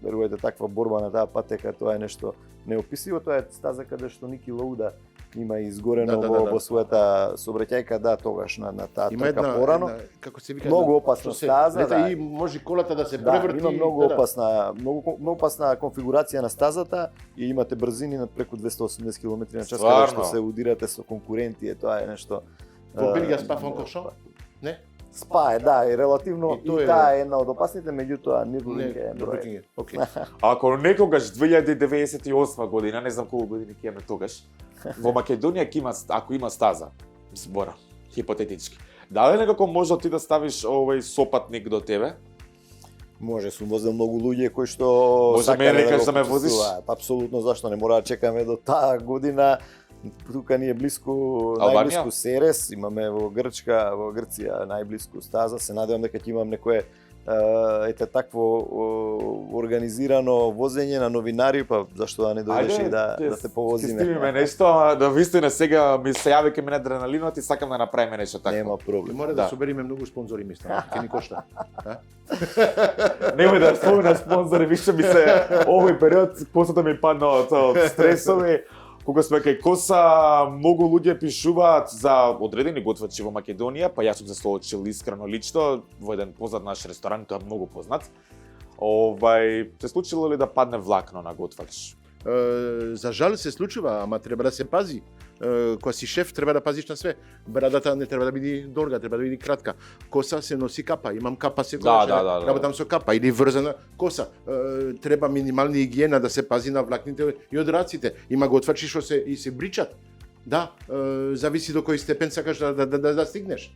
Верувајте, таква борба на таа патека, тоа е нешто неописиво. Тоа е стаза каде што Ники Лоуда има изгорено во својата сообраќајка, да, тогаш на таа трка порано. Како се вика, Многу опасна стаза, да. И може колата да се Да, преврти. има многу опасна конфигурација на стазата и имате брзини над преку 280 км на час, каде што се удирате со конкуренти, тоа е нешто. Во Белгија Спа-Франкоршон? Не? Спа е, да, и релативно И тоа и е- таа е една од опасните, меѓутоа Нирбургринг е број. Нирбургринг, окей. Ако некогаш 2098 година, не знам колку години ќе имаме тогаш, во Македонија ќе има, ако има стаза, збора, хипотетички. Дали некако може ти да ставиш овој сопатник до тебе? Може, сум возел многу луѓе кои што Може мене сакале кажеш го да ме возиш? почувствуваат. Апсолутно, зашто не мора да чекаме до таа година. Тука ни е блиску, Албанија? најблиску Серес, имаме во Грчка, во Грција најблиску стаза. Се надевам дека ќе имам некое ете такво организирано возење на новинари, па зашто да не дојдеш и да те Ќе повозиме. стимиме нешто, да вистина сега ми се јави ке мене адреналинот и сакам да направиме нешто такво. Нема проблем. Мора Да. да собериме многу спонзори, мислам, ќе ни кошта. Немој да спомена спонзори, више ми се овој период посето ми падна од стресови. Кога сме кај Коса, многу луѓе пишуваат за одредени готвачи во Македонија, па јас сум се соочил искрено лично во еден познат наш ресторан, тој е многу познат. Се случило ли да падне влакно на готвач? За жал се случува, ама треба да се пази. Кога си шеф треба да пазиш на све. Брадата не треба да биде долга, треба да биде кратка. Коса се носи капа, имам капа секогаш. Да. Работам со капа или врзана коса. Треба минимална хигиена да се пази на влакните и од раците. Има готвачи што се бричат. Да, зависи до кој степен сакаш да стигнеш.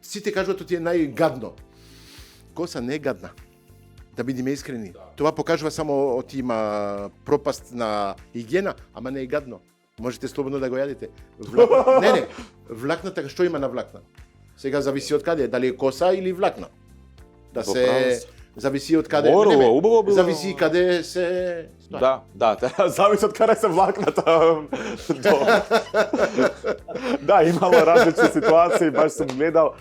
Сите кажуваат тоа ти е најгадно. Коса не е гадна. Да бидеме искрени. Тоа покажува само оти има пропаст на хигиена, ама не е гадно. Можете слободно да го јадете. Не, влакната, што има на влакна? Сега зависи од каде, дали е коса или влакна. Да се зависи од каде. Убаво било. Зависи и каде се. Да, зависи од каде се влакната. Да, имало различни ситуации, баш сум гледал.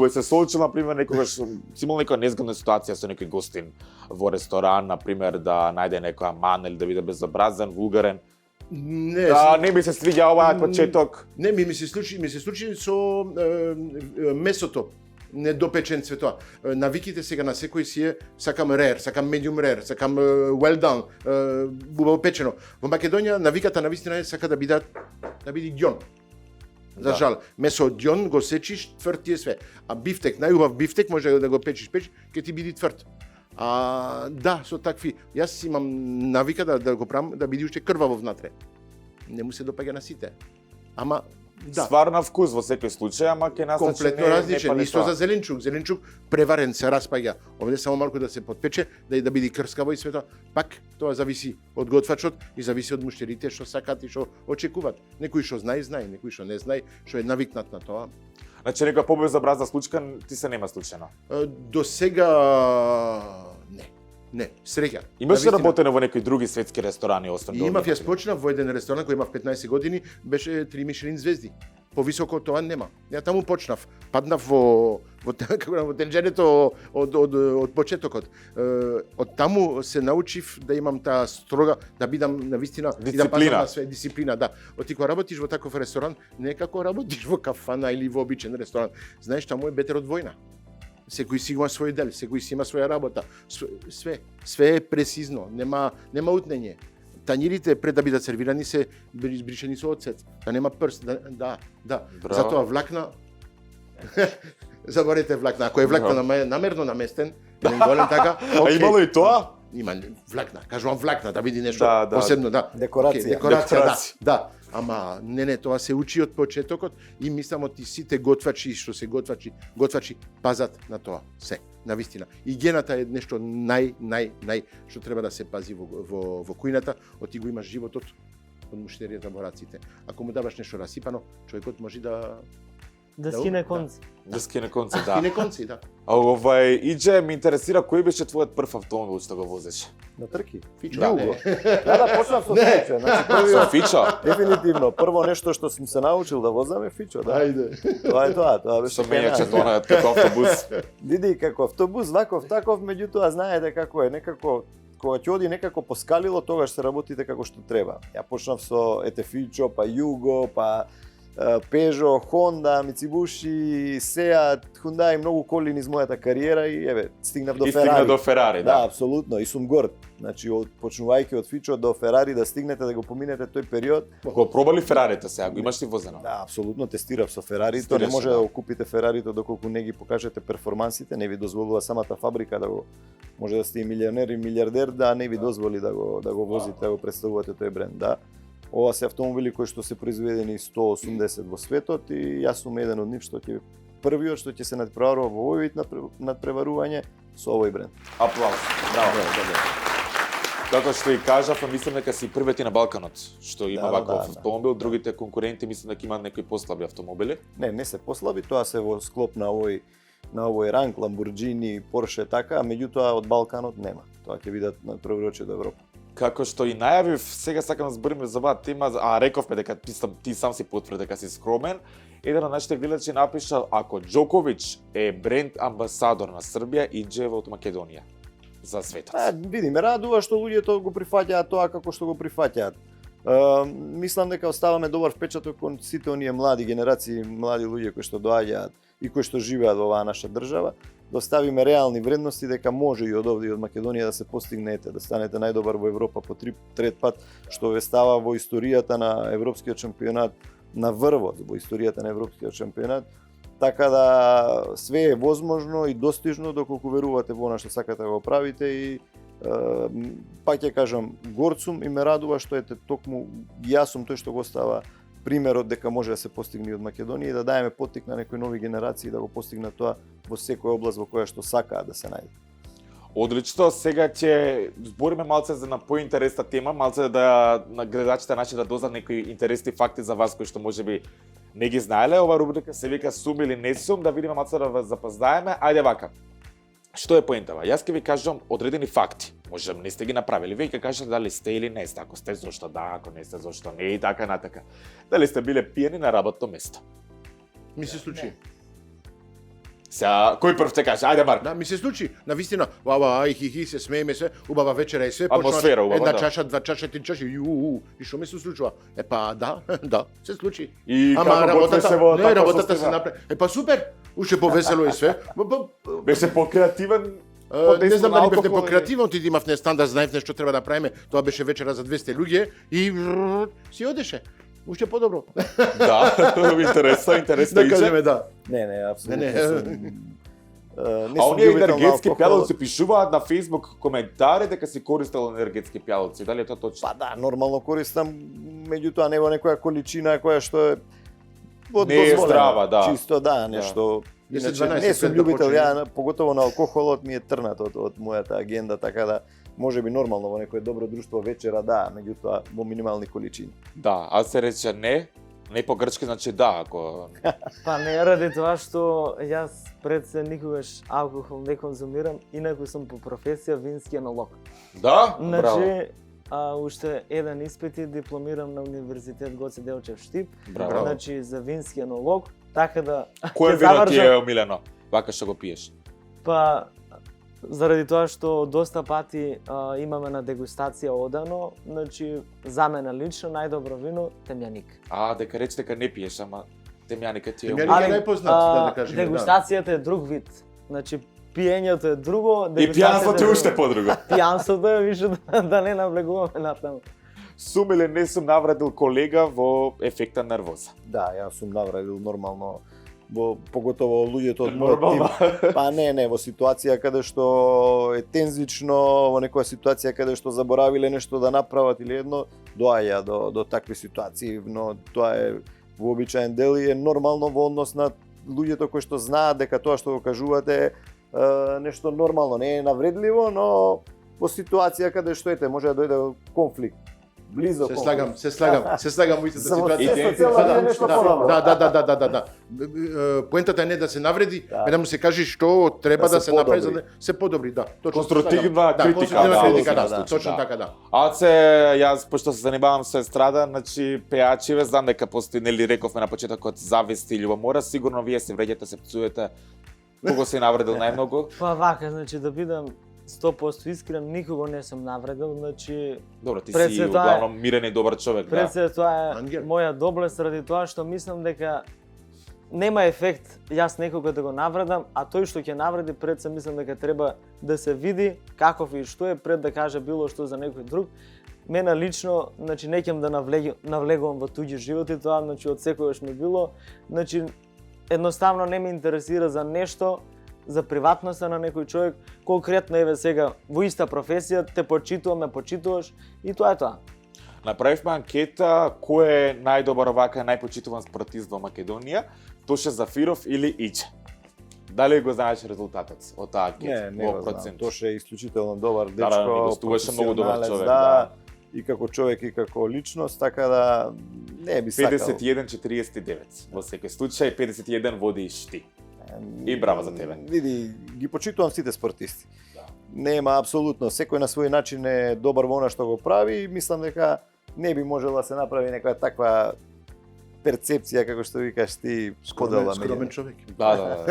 Се соочил, например, некогаш сум имал некоја незгодна ситуација со некој гостин во ресторан, например, да најде некоја мана или да биде безобразен, вулгарен. Не, Не ми се свиѓа овај почеток. Не, ми се случи со месото. Недопечен цветоа. Навиките сега на секој си е сакам rare, сакам medium rare, сакам well done, убаво печено. Во Македонија навиката навистина е сака да биде ѓон. За жал, месо од ѓон го сечиш, тврд ти е све. А бифтек, најубав бифтек може да го печиш, ќе ти биде тврд. Да, со такви, јас имам навика да го правам да биде уште крваво внатре. Не му се допаѓа на сите. Ама да. Ствар на вкус во секој случај, ама ке нас Комплетно различен, исто за зеленчук. Зеленчук преварен се распаѓа. Овде само малку да се потпече, да биде крскаво и свето. Пак тоа зависи од готвачот и зависи од муштерите што сакаат и што очекуваат. Некој што знае, некој што не знае, што е навикнат на тоа. Значи некоја побезобразна случка ти се нема случајно. До сега не. Не, среќа. Имаш ли Навистина. работено во некои други светски ресторани освен И до имав, овие? јас почнав во еден ресторан кој имав 15 години, беше 3 Мишелин звезди. Повисоко од тоа нема. Ја таму почнав. Паднав во во тенџерето од почетокот. Од таму се научив да имам таа строга, да бидам навистина и да пазам Дисциплина. на све дисциплина, да. Оти кога работиш во таков ресторан, не е како работиш во кафана или во обичен ресторан. Знаеш, таму е бетер од војна. Секој си има свој дел, секој си има своја работа. Све е прецизно, нема утнење. Тањирите пред да бидат сервирани се избришени со оцет, да нема прст, да. Браво. Затоа влакна заборете влакна, ако е влакна намерно наместен, еден голем така, А окей. имало и тоа? Има влакна, кажувам влакна, да види нешто Да, да. посебно, да. Декорација. Окей, декорација, Декорација. да. Ама не, тоа се учи од почетокот и мислам од сите готвачи што се готвачи пазат на тоа, се, навистина. И гената е нешто нај што треба да се пази во кујната, од ти го имаш животот од муштеријата во раците. Ако му даваш нешто расипано, човекот може да Да Да, скине да. конци. Да скине конци, да. кине конци, да. А Идже, ме интересира кој беше твојот прв автомобил што го возеше? На трки. Фичо, Да, не. Да, почнав со Фичо. Значи, Со првиот, Фичо? дефинитивно, прво нешто што сум се научил да возам е Фичо, да. Ајде. Тоа е тоа беше Со кај нас. мењачето на како автобус. Види како автобус, ваков таков, меѓутоа знаете како е, некако кога ќе оди некако по скалило, тогаш се работите како што треба. Ја почнав со Фичо, па Юго, па Peugeot, Honda, Mitsubishi, Seat, Hyundai, многу коли низ мојата кариера и еве, стигнав до И стигна Ферари. до Ферари, Да, да. апсолутно, и сум горд. Значи, почнувајќи од Фичо до Ферари да стигнете да го поминете тој период. Го пробали Ферарите сега, го имаш ли возено? Да, апсолутно тестирав со Ферарито, Тестираше, не може да. да го купите Ферарито доколку не ги покажете перформансите, не ви дозволува самата фабрика да го може да сте и милионер и милиардер, да не ви дозволи да го возите, да го представувате тој бренд, да. Ова се автомобили кои што се произведени 180 во светот и јас сум еден од нив што ќе првиот што ќе се надпреварува во овој вид надпреварување со овој бренд. Аплауз. Браво. Како што и кажав, мислам дека си првиот и на Балканот што има Да, ваков да. автомобил, другите конкуренти мислам дека имаат некои послаби автомобили. Не се послаби, тоа се во склоп на овој ранг, Lamborghini, Porsche така, а меѓутоа од Балканот нема. Тоа ќе бидат надпреварувачи од Европа. Како што и најавив, сега сакам да збориме за оваа тема, а рековме дека ти сам си потврди дека си скромен. Еден од нашите гледачи напиша, ако Џоковиќ е бренд амбасадор на Србија, Идже е во Македонија за светот. Види, ме радува што луѓето го прифаќаат тоа како што го прифаќаат. Мислам дека оставаме добар впечаток кон сите оние млади генерации, млади луѓе кои што доаѓаат и кои што живеат во оваа наша држава, да оставиме реални вредности дека може и од овде и од Македонија да се постигнете, да станете најдобар во Европа по трет пат, што ве става во историјата на европскиот шампионат, на врвот во историјата на европскиот шампионат. Така да све е возможно и достижно доколку верувате во она што сакате да го правите и пак ќе кажам, горд сум и ме радува што ете токму јас сум тој што го става примерот дека може да се постигне и од Македонија и да даеме поттик на некои нови генерации да го постигнат тоа во секоја област во која што сакаат да се најде. Одлично, сега ќе збориме малце за на поинтересна тема, малце да на гледачите наши да дознаат некои интересни факти за вас кои што можеби не ги знаеле. Ова рубрика се вика Сум или не сум, да видиме малце да вас запознаеме. Ајде вака. Што е поентава? Јас ќе ви кажам одредени факти. Може не сте ги направили, вие ќе кажете дали сте или не сте. Ако сте, зошто да, ако не сте, зошто не и така натака. Дали сте биле пиени на работно место? Ми се случи. Сега, кој прв ќе каже? Ајде, Марко. Да, ми се случи. Навистина, ај хи се смееме се, убава вечера и се, Атмосфера убава, една да. чаша, два чаша, три чаши, и што ми се случува? Да, да, се случи. И Ама како готвеше во таква работата се состојба? направи. Супер, уште повесело и све. Беше покреативен. Не знам дали бевте алкохол, покреативно, ти имав не стандард, знаевте што треба да правиме. Тоа беше вечера за 200 луѓе и си одеше. Уште подобро. Да, интересно, интересно. Да кажеме да. Не, апсолутно Не. сум. А оние енергетски пјалоци пишуваат на Facebook коментари дека си користел енергетски пјалоци. Дали е тоа точно? Па да, нормално користам, меѓутоа не во некоја количина која што е Не е дозволена. здрава, да. Чисто да, нешто. 10-12 Иначе не сум да љубител, почне. ја поготово на алкохолот ми е трнат од мојата агенда, така да може би нормално во некое добро друштво вечера да, меѓутоа во минимални количини. Да, а се рече не. Не по грчки, значи да, ако... Па не ради тоа што јас пред се никогаш алкохол не конзумирам, инаку сум по професија вински енолог. Да? Браво. Значи, уште еден испит и дипломирам на Универзитет Гоце Делчев Штип, Браво. значи за вински енолог, така да Кој ќе вино ти завршам- е омилено? Вака што го пиеш? Па, заради тоа што доста пати имаме на дегустација одано, значи за мене лично најдобро вино темјаник. Дека рече дека не пиеш, ама темјаника ти е Темјаник омилено. е најпознат, да кажеме, да. дегустацијата е друг вид. Значи пиењето е друго, И пијанството е дегустацијата уште подруго. Пијанството е више да не навлегуваме натаму. Сум или не сум навредил колега во ефекта нервоза? Да, јас сум навредил нормално, поготово луѓето од мојот тим. Па не, во ситуација каде што е тензично, во некоја ситуација каде што заборавиле нешто да направат или едно, доаѓа до такви ситуации, но тоа е вообичаен дел и е нормално во однос на луѓето кои што знаат дека тоа што го кажувате е нешто нормално, не е навредливо, но во ситуација каде што може да дојде конфликт. Близо конфликт. Се слагам во истата За во ситуација. сесто цела биде нешто подобро. Да. Поентата е не да се навреди, да му се каже што треба да се направи за да се подобри, да. Точно. Конструктивна Да, критика, конструктивна да, критика, да, да, точно да. така, да. Аце, јас пошто се занимавам со естрада, значи пеачиве, знам дека постои, нели рековме на почетокот, завист и љубомора, сигурно вие се вреѓате, се пцуете. Кого си навредил најмногу? Па вака, значи да бидам 100% искрен, никого не сум навредил, значи Добро, ти Пред си се тоа е- углавном мирен и добар човек, пред да. се тоа е Ангел. моја доблест ради тоа што мислам дека нема ефект јас некого да го навредам, а тој што ќе навреди пред се мислам дека треба да се види каков и што е пред да каже било што за некој друг. Мене лично, значи не ќам да навлегувам во туѓи животи, тоа значи од секогаш ми било, значи едноставно не ме интересира за нешто, за приватноста на некој човек, конкретно еве сега во иста професија те почитувам, ме почитуваш и тоа е тоа. Направивме анкета кој е најдобар овака најпочитуван спортист во Македонија, Тоше Зафиров или Иче. Дали го знаеш резултатот од таа анкета Не во го знам. процент? Тоше е исклучително добар Да, дечко, ни гостуваше многу добар професионалец, човек, да. И како човек и како личност, така да не би сакал. 51-49. Во секој случај 51 водиш ти. И браво за тебе. Види, ги почитувам сите спортисти. Нема апсолутно, секој на свој начин е добар во она што го прави и мислам дека не би можела да се направи некоја таква перцепција како што викаш ти сподела Скромен човек. Да.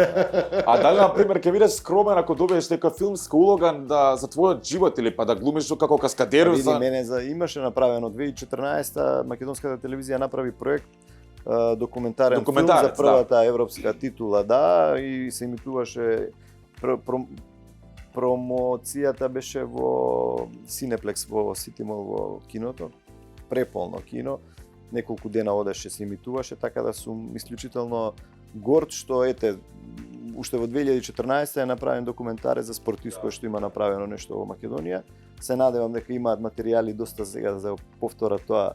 А дали, например, ќе бидеш скромен ако добиеш нека филмска улога да, за твојот живот или па да глумиш како каскадер Види, за... мене имаше направено 2014 македонската телевизија направи проект документарен филм за Документарец, првата европска титула, да, и се имитуваше промоцијата беше во Cineplex во Ситимол во киното, преполно кино. Неколку дена одеше се имитуваше, така да сум исклучително горд што ете уште во 2014 е направен документарец за спортист кој што има направено нешто во Македонија. Се надевам дека имаат материјали доста сега за повтора тоа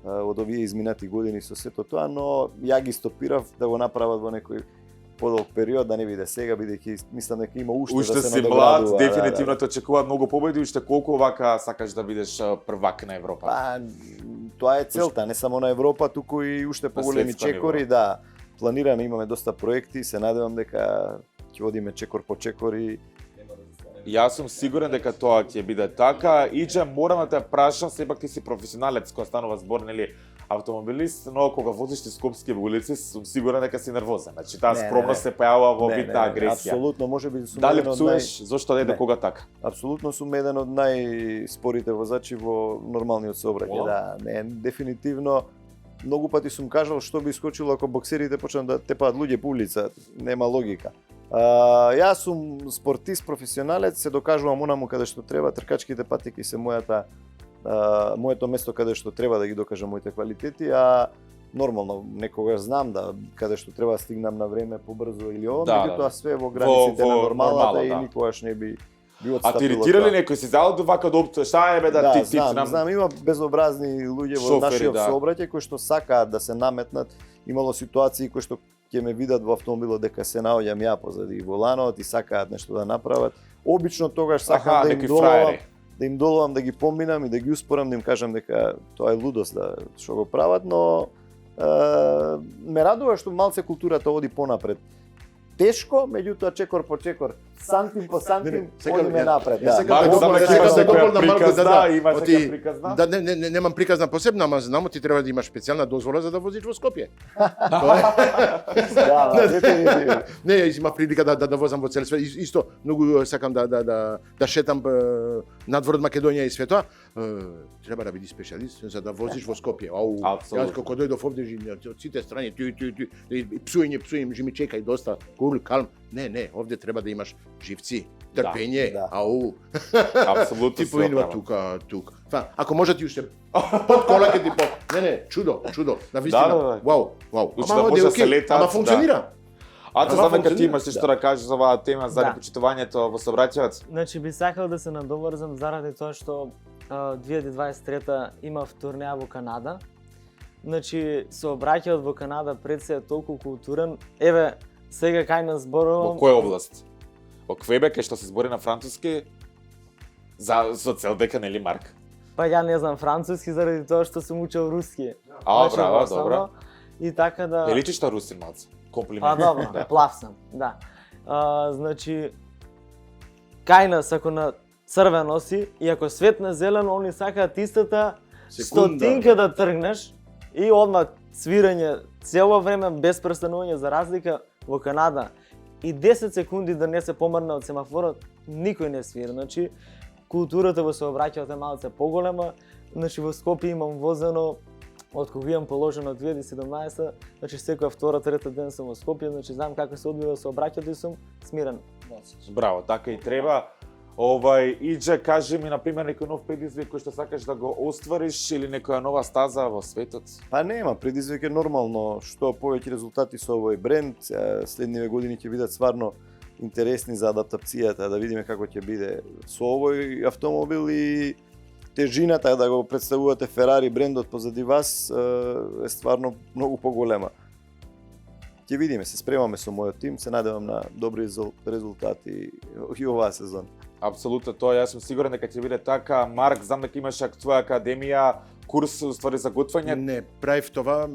од овие изминати години со сето тоа, но ја ги стопирав да го направат во некој подолг период, да не биде сега, бидејќи мислам дека има уште да се си надоградува. млад, дефинитивно те очекуваат многу победи, уште колку вака сакаш да бидеш првак на Европа? Па, тоа е целта, не само на Европа, туку и уште поголеми светско чекори, ниво. да. Планираме, имаме доста проекти, се надевам дека ќе одиме чекор по чекор и Јас сум сигурен дека тоа ќе биде така. Иџе, морам да те прашам, сепак ти си професионалец кој станува збор, нели, автомобилист, но кога возиш ти скопски улици, сум сигурен дека си нервозен. Значи, таа Не, скромност не. се појавува во Не, вид не, на не, агресија. апсолутно, можеби сум Дали еден од пцуеш, зошто да е Не. до кога така? Апсолутно сум еден од најспорите возачи во нормалниот сообраќај. Во? Да, не, дефинитивно многу пати сум кажал што би искочило ако боксерите почнат да тепаат луѓе по улица, нема логика. Јас сум спортист, професионалец, се докажувам онаму каде што треба, тркачките патеки се моето место каде што треба да ги докажам моите квалитети, а нормално некогаш знам да каде што треба да стигнам на време побрзо или ова, Да, меѓутоа да. све во границите Во на нормалната нормала, и да. никогаш не би А отстапило ти иритира ли тоа. некој си зал до вака до шта е бе да ти знам, има безобразни луѓе во Шофери, нашиот да. сообраќај кои што сакаат да се наметнат. Имало ситуации кои што ќе ме видат во автомобилот дека се наоѓам ја позади воланот и сакаат нешто да направат. Обично тогаш сакам да им некои доловам, фраери. да им доловам да ги поминам и да ги успорам, да им кажам дека тоа е лудост да што го прават, но ме радува што малце културата оди понапред. Тешко, меѓутоа чекор по чекор, сантим по сантим, одиме напред. Ја сега Марко, да знам дека сега имаш да некоја дополнам малку, приказна, имаш оти- некоја приказна? Да, немам приказна посебна, ама знамо ти треба да имаш специјална дозвола за да возиш во Скопје. Да, дефинитивно. Не, има прилика да возам во цел свет. Исто многу сакам да шетам надвор од Македонија и све тоа. Треба да биди специјалист за да возиш во Скопје. Ау, Апсолутно. јас како дојдов овде од сите страни, псуење, жи ми чекај доста, кул, калм. Не, овде треба да имаш живци, трпење, Да. ау. Апсолутно Ти си поинува оправдан. тука. Ако може ти уште под кола ке ти по. Не, чудо, на вистина. Да. Вау. Уште да може да се летаат, ама функционира. А ти Ама знам дека ти функционира, имаш што да. да кажеш за оваа тема за Да. почитувањето во сообраќајот. Значи би сакал да се надоврзам заради тоа што 2023 имав турнеја во Канада. Значи сообраќајот во Канада пред се е толку културен. Еве, сега кај нас Во зборувам. која област? Во Квебек е што се збори на француски со цел дека нели Марк. Па ја не знам француски заради тоа што сум учел руски. А, Значи, браво, основно, добро. И така да... Е личиш на русин малце. Па Комплимент. добро, плав сам, да. Значи, кај нас, ако на црвено си, и ако светне зелено, они сакаат истата Секунда, стотинка да тргнеш и одмah свирење цело време без престанување, за разлика во Канада. И 10 секунди да не се помрне од семафорот, никој не свира. Значи, културата во сообраќајот е малце поголема. Значи, во Скопје имам возено од кога имам положено 2017, значи секоја втора, трета ден сум во Скопје, значи знам како се одвива сообраќајот и сум смирен. Браво, така и треба. Иџе, кажи ми, например, некој нов предизвик кој што сакаш да го оствариш или некоја нова стаза во светот? Па нема, предизвик е нормално, што повеќе резултати со овој бренд, следниве години ќе бидат стварно интересни за адаптацијата, да видиме како ќе биде со овој автомобил и тежината да го представувате Ферари брендот позади вас е стварно многу поголема. Ќе видиме, се спремаме со мојот тим, се надевам на добри резултати и оваа сезон. Апсолутно тоа, јас сум сигурен дека ќе биде така. Марк, знам дека имаш твоја академија, курс уствари за готвење. Не, правив това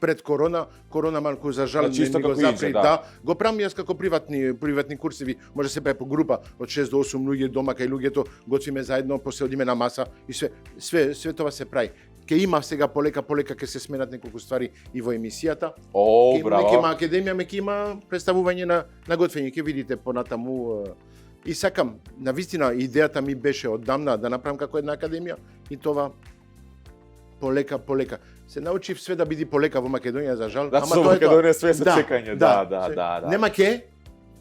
пред корона малку за жал Значи, не исто ми го како Иџе, запри. да. Го правам јас како приватни курсеви, може се прави по група од 6 до 8 луѓе дома кај луѓето, готвиме заедно, после одиме на маса и све това се прави. Ке има сега полека ке се сменат неколку ствари и во емисијата. О, Ке браво. има академија, ке има представување на готвење, ке видите понатаму. И сакам, на вистина идејата ми беше оддамна да направам како една академија и това полека. Се научив све да биде полека во Македонија, за жал. Да, со тоа е тоа. Македонија све се чекање, да. Нема ке,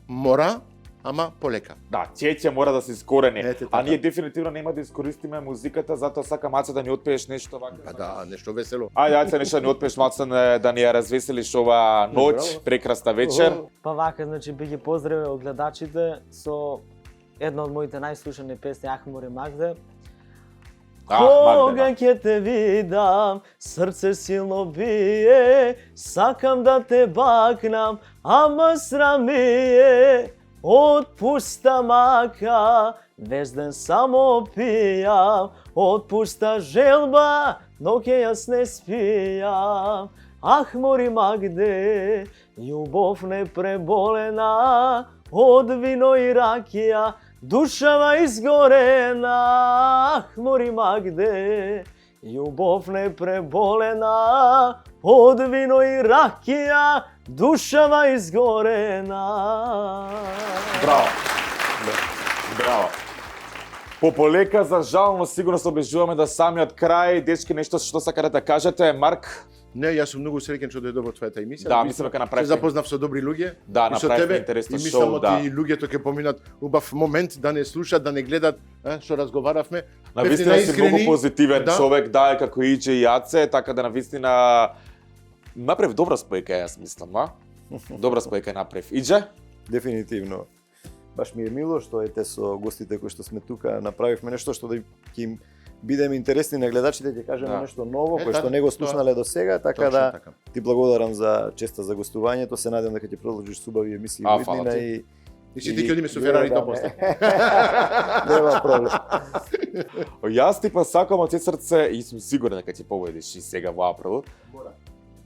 мора, ама полека. Да, ќе мора да се искорени. Ете А така. ние дефинитивно нема да искористиме музиката, затоа сакам Аца да ни отпееш нешто вака. Па да, нешто весело. Ајде, Аца, нешто да ни отпееш малце да ни ја развеселиш оваа ноќ, Браво. прекрасна вечер. Па вака, значи, би ги поздравил гледачите со една од моите најслушани песни Ахмур и Магде. Кога Магдена. ќе те видам, срце силно бие, сакам да те бакнам, ама срам ми е. Отпуста мака, весь ден само пијам, отпуста желба, но ќе јас не спијам. Ахмур и Магде, љубов непреболена, од вино и ракија, душава изгорена. Ахмур и Магде, љубов непреболена, од вино и ракија, душава изгорена. Браво. Браво. Пополека, за жал, но сигурно се обежуваме до самиот крај. Дечки, нешто што сакате да кажете, Марк? Не, јас сум многу среќен што дојдов во твојата емисија. Да, Вистина, мислам дека се направивте- запознав со добри луѓе. Да, и со направивте тебе, интересно и шоу, мислам да. и луѓето ќе поминат убав момент да не слушат, да не гледат што разговаравме. На Бевте вистина си наискрени. многу позитивен Да. човек, да, како Иџе и Аце, така да на вистина направив добра спојка, јас мислам, а? Добра спојка направив. Иџе? Дефинитивно. Баш ми е мило што ете со гостите кои што сме тука направивме нешто што да ќе им бидеме интересни на гледачите, ќе кажеме Да. нешто ново Е, кој што така, не го тоа- слушнале до сега, така Точно да така. ти благодарам за честа за гостувањето, се надевам дека ќе продолжиш с убави емисии А, во фала иднина ти. и И сите ќе одиме со Ферарито после. Нема проблем. Јас ти па сакам од се срце и сум сигурен дека ќе победиш и сега во април.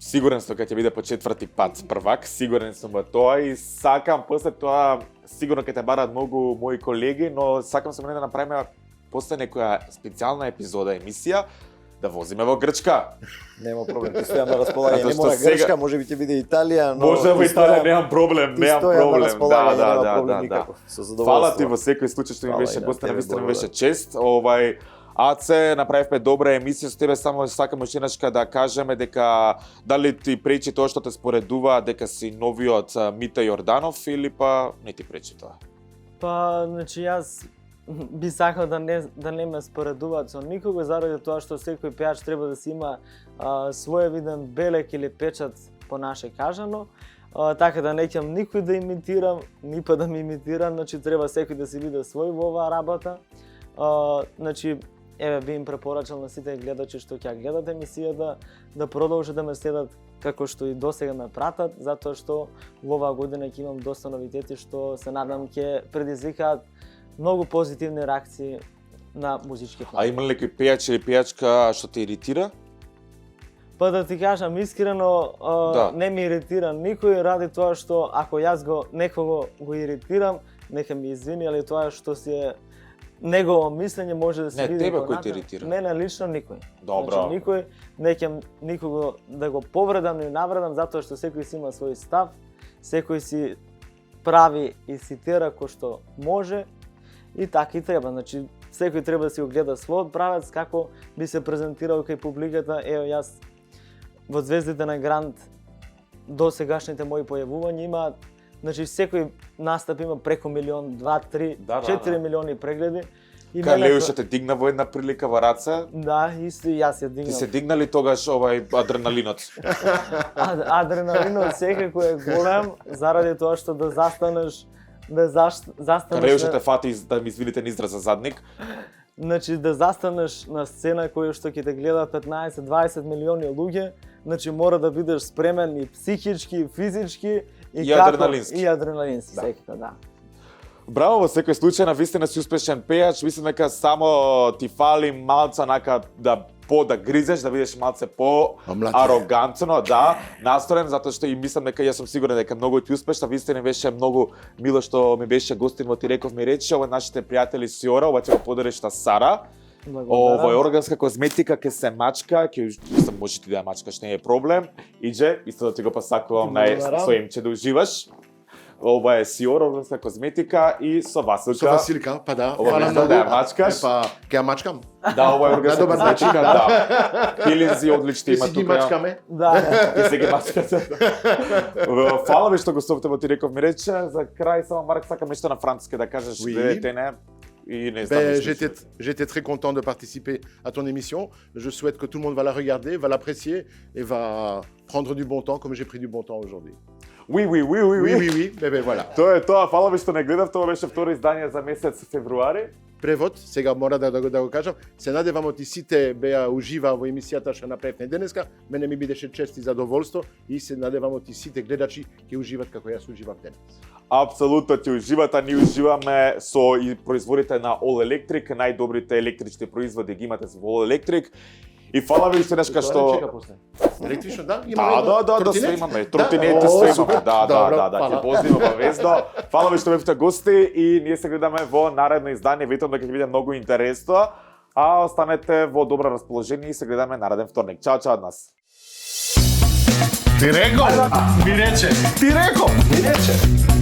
Сигурен сум дека ќе биде по 4-ти пат првак, сигурен сум во тоа и сакам после тоа, сигурно ќе те барат многу мои колеги, но сакам со мене да направиме после некоја специјална епизода, емисија, да возиме во Грчка. Нема проблем, ти стојам на располагање, Затоа не што мора сега- Грчка, може би ќе биде Италија, но Може во ти Италија, стојам- немам проблем, ти немам стојам на проблем. Да, располагање, да, нема да, проблем да, да. никако. Со задоволство. Фала ти во секој случај што ми Фала беше и на гостин, тебе, навистина ми беше благодарам. чест. Аце, направивме добра емисија со тебе, само сакам уште еднашка да кажеме дека дали ти пречи тоа што те споредува дека си новиот Мите Јорданов или па не ти пречи тоа? Па, значи јас би сакал да не ме споредуваат со никого заради тоа што секој пејач треба да си има своевиден белек или печат по наше кажано. Така да не ќам никој да имитирам, ни па да ме имитира, значи треба секој да си биде свој во оваа работа. Значи, еве би им препорачал на сите гледачи што ќе гледат емисијата да продолжат да ме следат како што и досега ме пратат, затоа што во оваа година ќе имам доста новитети што се надам ќе предизвикаат многу позитивни реакции на музички план. А има ли некој пејач или пејачка што те иритира? Па да ти кажам искрено, Да. не ми иритира никој ради тоа што ако јас некого го иритирам, нека ми извини, али тоа што си е негово мислење може да се Не, види тебе кој понатаму. те иритира? Мене лично никој. Добро. Значи, никој, не ќам никого да го повредам или навредам, затоа што секој си има свој став, секој си прави и цитира кој што може и така и треба. Значи, секој треба да си го гледа својот правец, како би се презентирал кај публиката. Ево, јас во Звездите на Гранд до сегашните мои појавувања имаат, значи секој настап има преку милион, 2, 3, Да, 4 милиони прегледи. И Кај мене- Леуша те дигна во една прилика во раце, Да, исто и јас ја ти дигнав. се дигна ли тогаш адреналинот? Адреналинот секако е голем заради тоа што да застанеш застанеш Леуша те фати, да ми извините на израза задник. значи да застанеш на сцена која што ќе те гледа 15-20 милиони луѓе, значи мора да бидеш спремен и психички, и физички И како- адреналински. И адреналински, секако, да. Браво, во секој случај, навистина си успешен пејач, мислам дека само ти фали малца нака да гризеш, да бидеш малце Омлад. арогантно, да, настроен, затоа што и мислам дека јас сум сигурен дека многу ти успешна, вистина беше многу мило што ми беше гостин во Ти реков ми рече, ова нашите пријатели Сиора, ова ќе го подариш на Сара. Ова е органска козметика, ке се мачка, мислам може ти да ја мачкаш, не е проблем. Иđе, исто да ти го посакувам на Благодарам. своимче да уживаш. Ова е Сиора, органска козметика и со Василка. Со Василка, па да. Ова Фала мислам многу. да ја мачкаш. Па, ќе ја мачкам. Да, ова е органска добар начин. козметика, да. Пилинзи одлични Ќе има си ги тука. мачкаме. Да. Ќе се ги мачкате. Фала ви што гостувате во Ти реков ми рече. За крај само Марк сакам нешто на француски да кажеш, Oui. гледате не. И не знам. Ben, нешто. j'étais très content de participer à ton émission. Je souhaite que tout le monde va la regarder, va l'apprécier et va prendre du bon temps comme j'ai pris du bon temps aujourd'hui. Oui. Oui, oui, ben voilà. Тоа е тоа, фала ви што не гледав, тоа беше второ издание за месец февруари. Превод, сега мора да го кажам. Се надевам оти сите беа ужива во емисијата што направивме денеска. Мене ми бидеше чест и задоволство и се надевам оти сите гледачи ќе уживат како јас уживав денес. Апсолутно ти уживате, ние уживаме со и производите на All Electric, најдобрите електрични производи ги имате во All Electric. И фала ви уште нешка што... Електрично, да? Да, све имаме. Тротинети, све имаме. Да, ти поздравам обавезно. Фала ви што бевте гости и ние се гледаме во наредно издание. Ветам дека ќе биде многу интересно. А останете во добро расположение и се гледаме нареден вторник. Чао од нас. Ти реков? Ми рече. Ти реков? Ми рече.